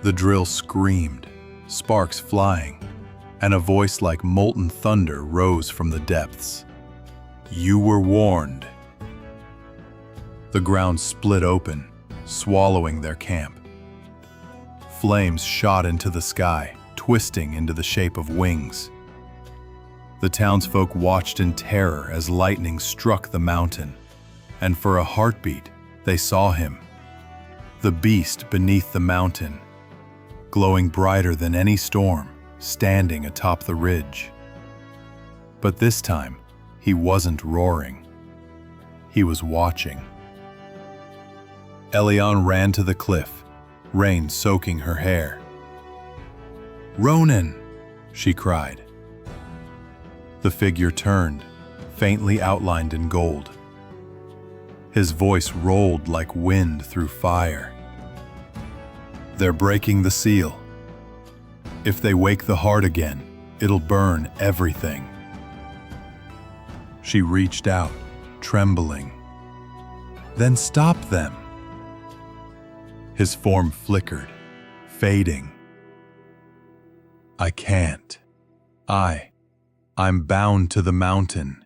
The drill screamed, sparks flying, and a voice like molten thunder rose from the depths. "You were warned." The ground split open, swallowing their camp. Flames shot into the sky, twisting into the shape of wings. The townsfolk watched in terror as lightning struck the mountain, and for a heartbeat, they saw him. The beast beneath the mountain, glowing brighter than any storm, standing atop the ridge. But this time, he wasn't roaring. He was watching. Elion ran to the cliff, rain soaking her hair. "Ronan!" she cried. The figure turned, faintly outlined in gold. His voice rolled like wind through fire. "They're breaking the seal. If they wake the heart again, it'll burn everything." She reached out, trembling. "Then stop them." His form flickered, fading. "I can't. I'm bound to the mountain.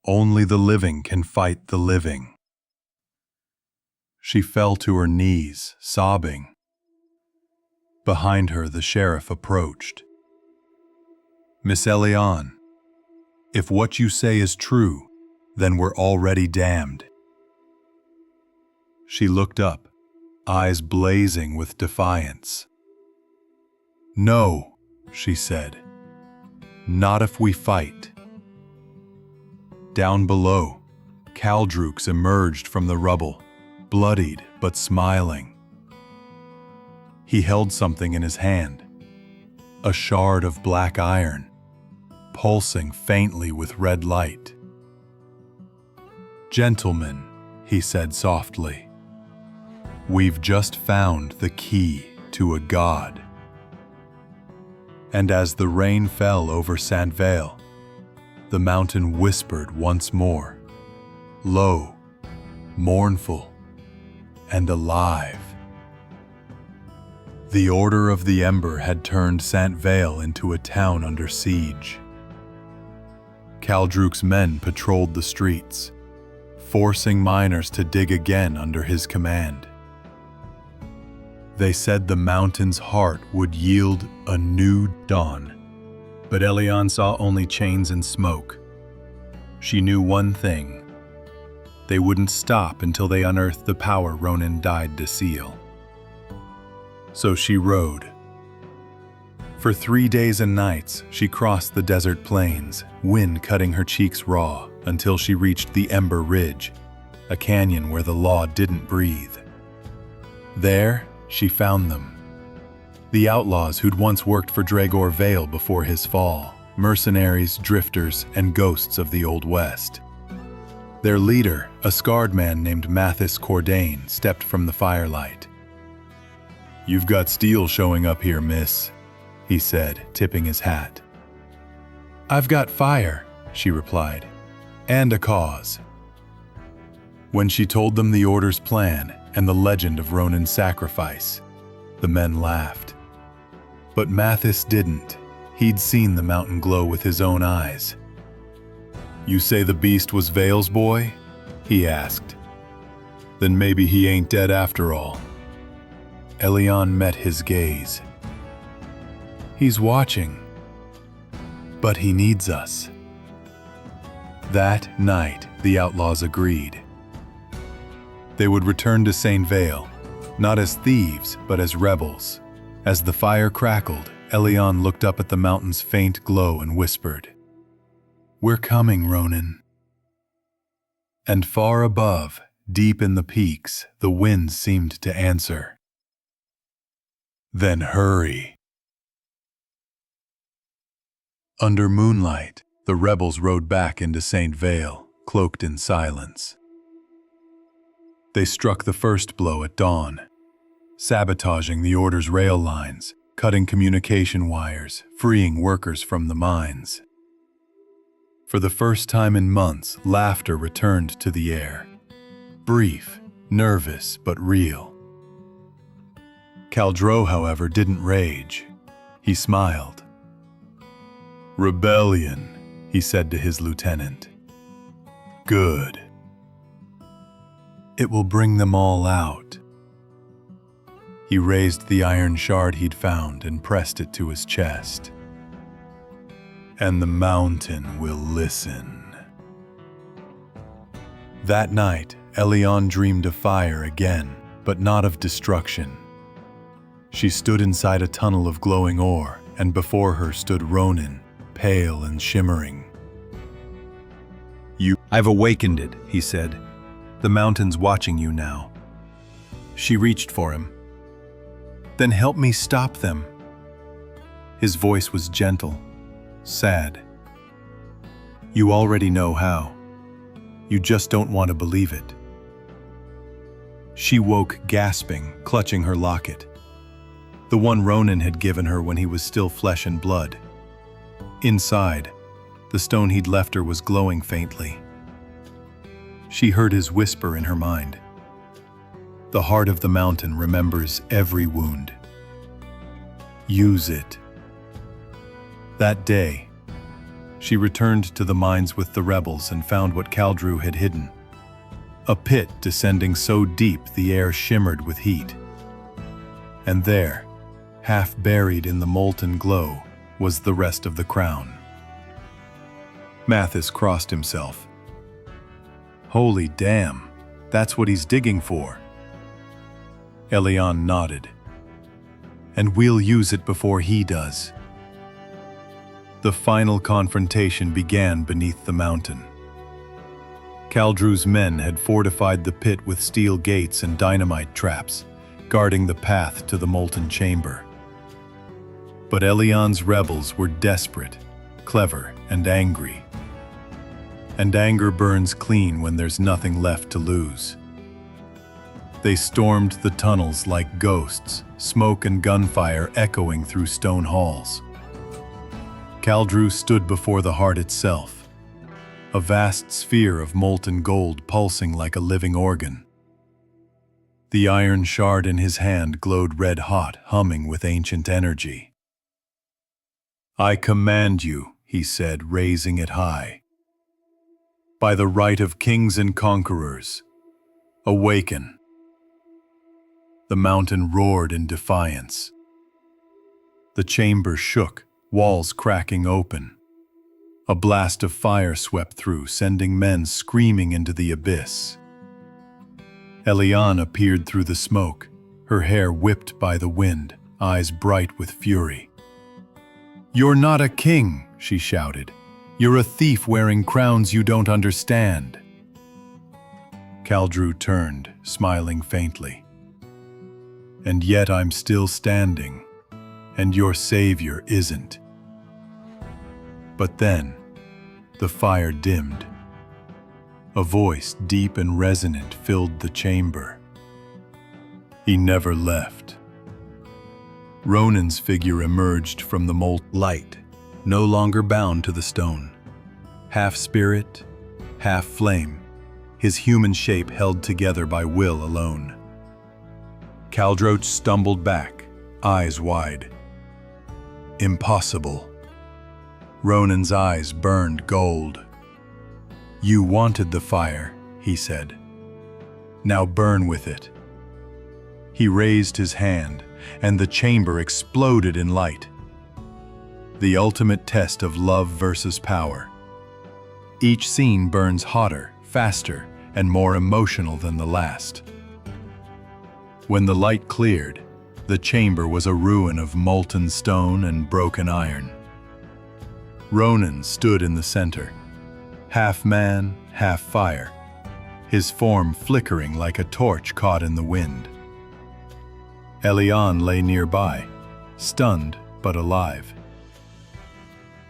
Only the living can fight the living." She fell to her knees, sobbing. Behind her, the sheriff approached. "Miss Elion, if what you say is true, then we're already damned." She looked up, eyes blazing with defiance. "No," she said. "Not if we fight." Down below, Caldreaux emerged from the rubble, bloodied but smiling. He held something in his hand, a shard of black iron, pulsing faintly with red light. "Gentlemen," he said softly, "we've just found the key to a god." And as the rain fell over Mount Vale, the mountain whispered once more, low, mournful, and alive. The Order of the Ember had turned Mount Vale into a town under siege. Caldreaux's men patrolled the streets, forcing miners to dig again under his command. They said the mountain's heart would yield a new dawn. But Elion saw only chains and smoke. She knew one thing. They wouldn't stop until they unearthed the power Ronan died to seal. So she rode. For 3 days and nights, she crossed the desert plains, wind cutting her cheeks raw, until she reached the Ember Ridge, a canyon where the law didn't breathe. There, she found them. The outlaws who'd once worked for Draegor Vale before his fall, mercenaries, drifters, and ghosts of the Old West. Their leader, a scarred man named Mathis Cordain, stepped from the firelight. "You've got steel showing up here, miss," he said, tipping his hat. "I've got fire," she replied, "and a cause." When she told them the Order's plan and the legend of Ronan's sacrifice, the men laughed. But Mathis didn't. He'd seen the mountain glow with his own eyes. "You say the beast was Vale's boy?" he asked. "Then maybe he ain't dead after all." Elion met his gaze. "He's watching. But he needs us." That night, the outlaws agreed. They would return to St. Vale, not as thieves, but as rebels. As the fire crackled, Elion looked up at the mountain's faint glow and whispered, "We're coming, Ronan." And far above, deep in the peaks, the wind seemed to answer, "Then hurry." Under moonlight, the rebels rode back into St. Vale, cloaked in silence. They struck the first blow at dawn, sabotaging the Order's rail lines, cutting communication wires, freeing workers from the mines. For the first time in months, laughter returned to the air. Brief, nervous, but real. Caldro, however, didn't rage. He smiled. "Rebellion," he said to his lieutenant. "Good. It will bring them all out." He raised the iron shard he'd found and pressed it to his chest. "And the mountain will listen." That night, Elion dreamed of fire again, but not of destruction. She stood inside a tunnel of glowing ore, and before her stood Ronan, pale and shimmering. "I've awakened it," he said. "The mountain's watching you now." She reached for him. "Then help me stop them." His voice was gentle, sad. "You already know how. You just don't want to believe it." She woke gasping, clutching her locket. The one Ronan had given her when he was still flesh and blood. Inside, the stone he'd left her was glowing faintly. She heard his whisper in her mind. "The heart of the mountain remembers every wound. Use it." That day, she returned to the mines with the rebels and found what Caldro had hidden. A pit descending so deep the air shimmered with heat. And there, half buried in the molten glow, was the rest of the crown. Mathis crossed himself. "Holy damn, that's what he's digging for." Elion nodded. "And we'll use it before he does." The final confrontation began beneath the mountain. Caldro's men had fortified the pit with steel gates and dynamite traps, guarding the path to the molten chamber. But Elion's rebels were desperate, clever, and angry. And anger burns clean when there's nothing left to lose. They stormed the tunnels like ghosts, smoke and gunfire echoing through stone halls. Caldro stood before the heart itself, a vast sphere of molten gold pulsing like a living organ. The iron shard in his hand glowed red-hot, humming with ancient energy. "I command you," he said, raising it high. "By the right of kings and conquerors, awaken." The mountain roared in defiance. The chamber shook, walls cracking open. A blast of fire swept through, sending men screaming into the abyss. Elion appeared through the smoke, her hair whipped by the wind, eyes bright with fury. "You're not a king," she shouted. "You're a thief wearing crowns you don't understand." Caldro turned, smiling faintly. and yet I'm still standing, and your savior isn't." But then, the fire dimmed. A voice deep and resonant filled the chamber. He never left. Ronan's figure emerged from the molten light, no longer bound to the stone. Half spirit, half flame, his human shape held together by will alone. Caldroch stumbled back, eyes wide. Impossible. Ronan's eyes burned gold. "You wanted the fire," he said. "Now burn with it." He raised his hand, and the chamber exploded in light. The ultimate test of love versus power. Each scene burns hotter, faster, and more emotional than the last. When the light cleared, the chamber was a ruin of molten stone and broken iron. Ronan stood in the center, half man, half fire, his form flickering like a torch caught in the wind. Elian lay nearby, stunned but alive.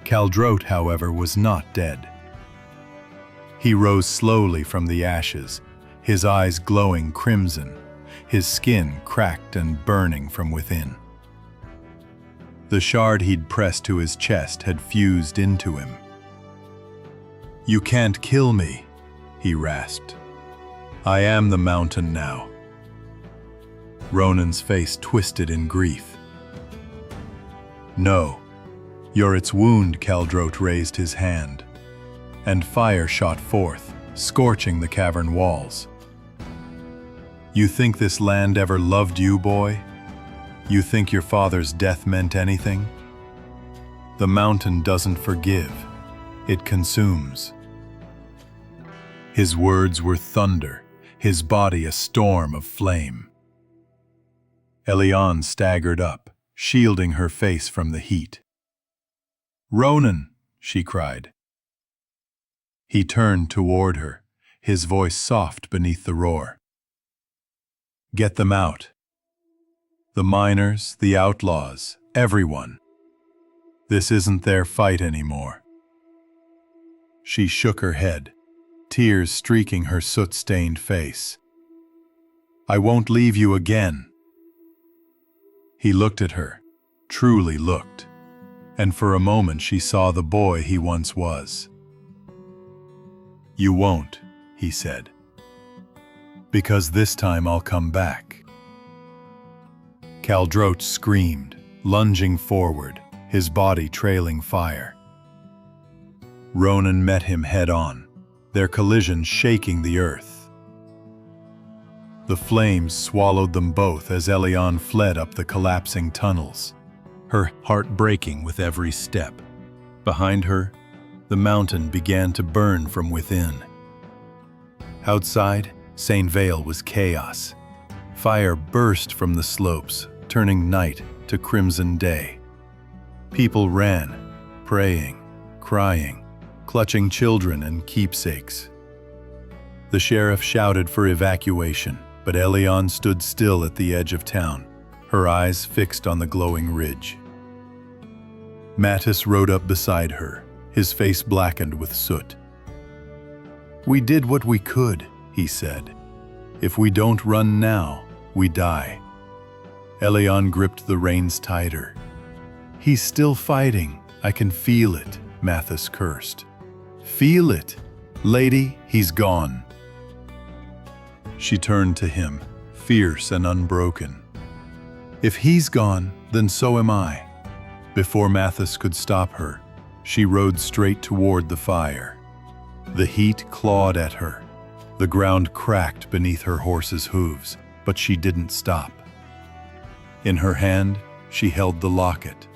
Caldroch, however, was not dead. He rose slowly from the ashes, his eyes glowing crimson, his skin cracked and burning from within. The shard he'd pressed to his chest had fused into him. "You can't kill me," he rasped. "I am the mountain now." Ronan's face twisted in grief. "No, you're its wound." Caldroch raised his hand, and fire shot forth, scorching the cavern walls. "You think this land ever loved you, boy? You think your father's death meant anything? The mountain doesn't forgive, it consumes." His words were thunder, his body a storm of flame. Elian staggered up, shielding her face from the heat. "Ronan!" she cried. He turned toward her, his voice soft beneath the roar. "Get them out. The miners, the outlaws, everyone. This isn't their fight anymore." She shook her head, tears streaking her soot-stained face. "I won't leave you again." He looked at her, truly looked, and for a moment she saw the boy he once was. "You won't," he said, "because this time I'll come back." Caldroch screamed, lunging forward, his body trailing fire. Ronan met him head-on, their collision shaking the earth. The flames swallowed them both as Elian fled up the collapsing tunnels, her heart breaking with every step. Behind her, the mountain began to burn from within. Outside, St. Vale was chaos. Fire burst from the slopes, turning night to crimson day. People ran, praying, crying, clutching children and keepsakes. The sheriff shouted for evacuation, but Elian stood still at the edge of town, her eyes fixed on the glowing ridge. Mattis rode up beside her, his face blackened with soot. "We did what we could," he said. "If we don't run now, we die." Elian gripped the reins tighter. "He's still fighting. I can feel it," Mattis cursed. "Feel it? Lady, he's gone." She turned to him, fierce and unbroken. "If he's gone, then so am I." Before Mattis could stop her, she rode straight toward the fire. The heat clawed at her. The ground cracked beneath her horse's hooves, but she didn't stop. In her hand, she held the locket,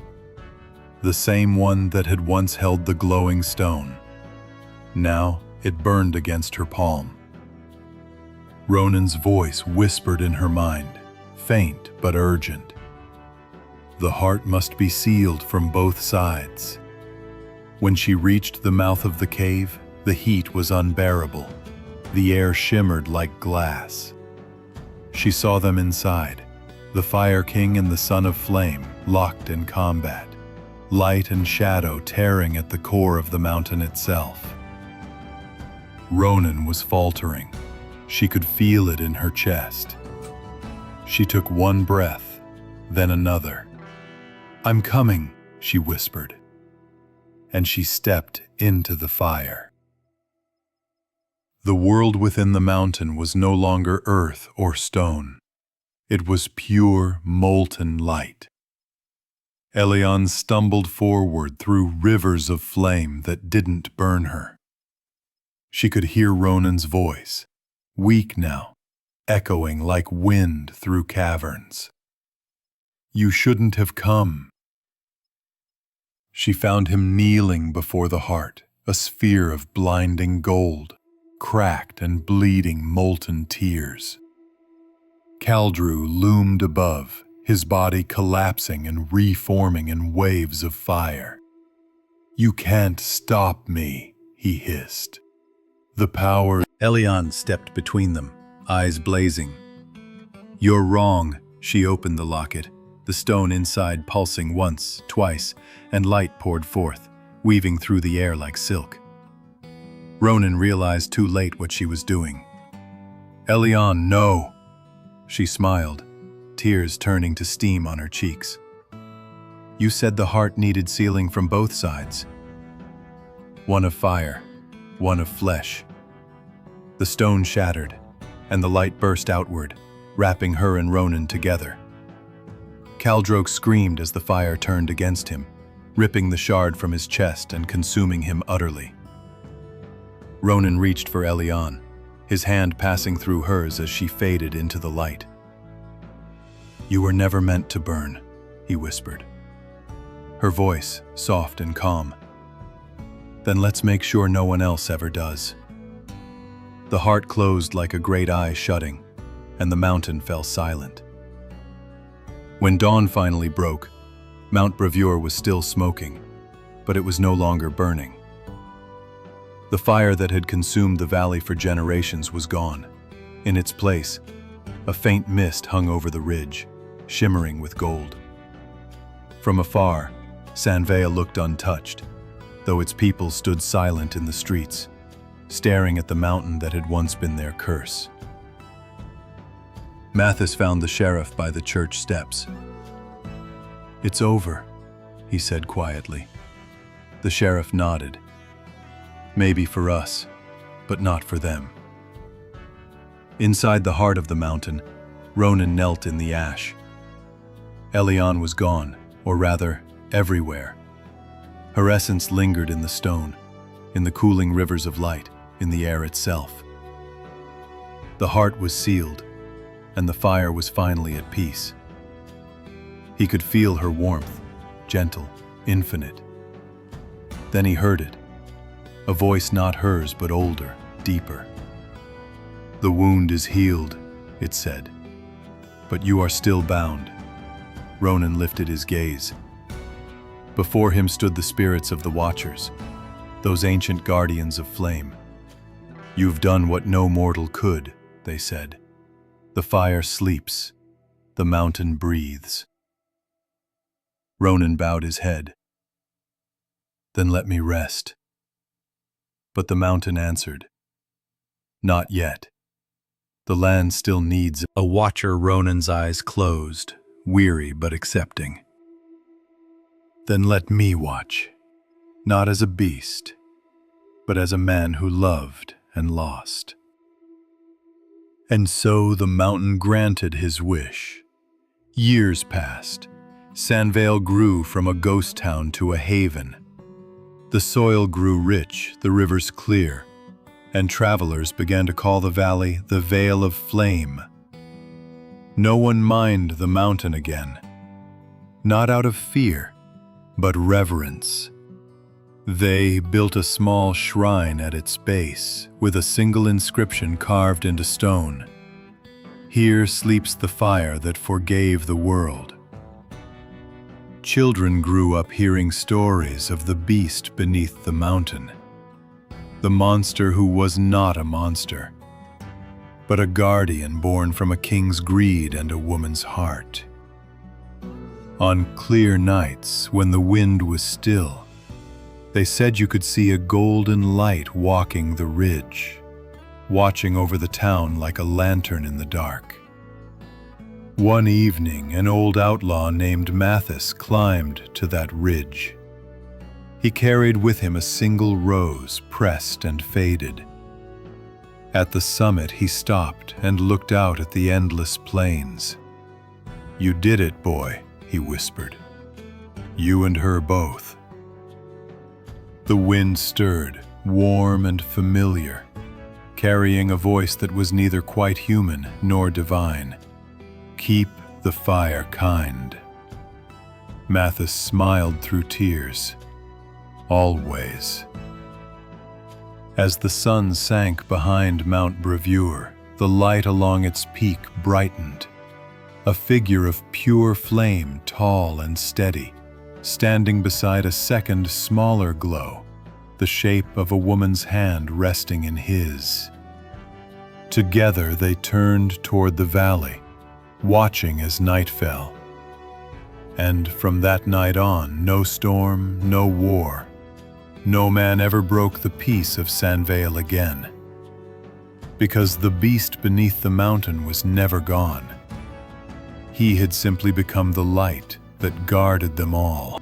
the same one that had once held the glowing stone. Now it burned against her palm. Ronan's voice whispered in her mind, faint but urgent. The heart must be sealed from both sides. When she reached the mouth of the cave, the heat was unbearable. The air shimmered like glass. She saw them inside, The Fire King and the Son of Flame, locked in combat, light and shadow tearing at the core of the mountain itself. Ronan was faltering. She could feel it in her chest. She took one breath, then another. "I'm coming," she whispered. And she stepped into the fire. The world within the mountain was no longer earth or stone. It was pure, molten light. Elion stumbled forward through rivers of flame that didn't burn her. She could hear Ronan's voice, weak now, echoing like wind through caverns. "You shouldn't have come." She found him kneeling before the heart, a sphere of blinding gold, cracked and bleeding molten tears. Kaldru loomed above, his body collapsing and reforming in waves of fire. "You can't stop me," he hissed. The power... Elion stepped between them, eyes blazing. "You're wrong." She opened the locket, the stone inside pulsing once, twice, and light poured forth, weaving through the air like silk. Ronan realized too late what she was doing. "Elion, no!" She smiled, tears turning to steam on her cheeks. "You said the heart needed sealing from both sides. One of fire, one of flesh." The stone shattered, and the light burst outward, wrapping her and Ronan together. Kaldro screamed as the fire turned against him, ripping the shard from his chest and consuming him utterly. Ronan reached for Elion, his hand passing through hers as she faded into the light. "You were never meant to burn," he whispered. Her voice, soft and calm. "Then let's make sure no one else ever does." The heart closed like a great eye shutting, and the mountain fell silent. When dawn finally broke, Mount Bravure was still smoking, but it was no longer burning. The fire that had consumed the valley for generations was gone. In its place, a faint mist hung over the ridge, shimmering with gold. From afar, Sanvea looked untouched, though its people stood silent in the streets, staring at the mountain that had once been their curse. Mathis found the sheriff by the church steps. "It's over," he said quietly. The sheriff nodded. "Maybe for us, but not for them." Inside the heart of the mountain, Ronan knelt in the ash. Elion was gone, or rather, everywhere. Her essence lingered in the stone, in the cooling rivers of light, in the air itself. The heart was sealed, and the fire was finally at peace. He could feel her warmth, gentle, infinite. Then he heard it, a voice not hers but older, deeper. "The wound is healed," it said, "but you are still bound." Ronan lifted his gaze. Before him stood the spirits of the Watchers, those ancient guardians of flame. "You've done what no mortal could," they said. "The fire sleeps, the mountain breathes." Ronan bowed his head. "Then let me rest." But the mountain answered, "Not yet. The land still needs a watcher." Ronan's eyes closed, weary but accepting. "Then let me watch, not as a beast, but as a man who loved and lost." And so the mountain granted his wish. Years passed. Sanvale grew from a ghost town to a haven. The soil grew rich, the rivers clear, and travelers began to call the valley the Vale of Flame. No one mined the mountain again, not out of fear, but reverence. They built a small shrine at its base with a single inscription carved into stone. "Here sleeps the fire that forgave the world." Children grew up hearing stories of the beast beneath the mountain, the monster who was not a monster, but a guardian born from a king's greed and a woman's heart. On clear nights, when the wind was still, they said you could see a golden light walking the ridge, watching over the town like a lantern in the dark. One evening, an old outlaw named Mathis climbed to that ridge. He carried with him a single rose, pressed and faded. At the summit, he stopped and looked out at the endless plains. "You did it, boy," he whispered. "You and her both." The wind stirred, warm and familiar, carrying a voice that was neither quite human nor divine. "Keep the fire kind." Mathis smiled through tears. "Always." As the sun sank behind Mount Bravure, the light along its peak brightened. A figure of pure flame, tall and steady, standing beside a second smaller glow, the shape of a woman's hand resting in his. Together they turned toward the valley, watching as night fell. And from that night on, no storm, no war. No man ever broke the peace of Vale again. Because the beast beneath the mountain was never gone. He had simply become the light that guarded them all.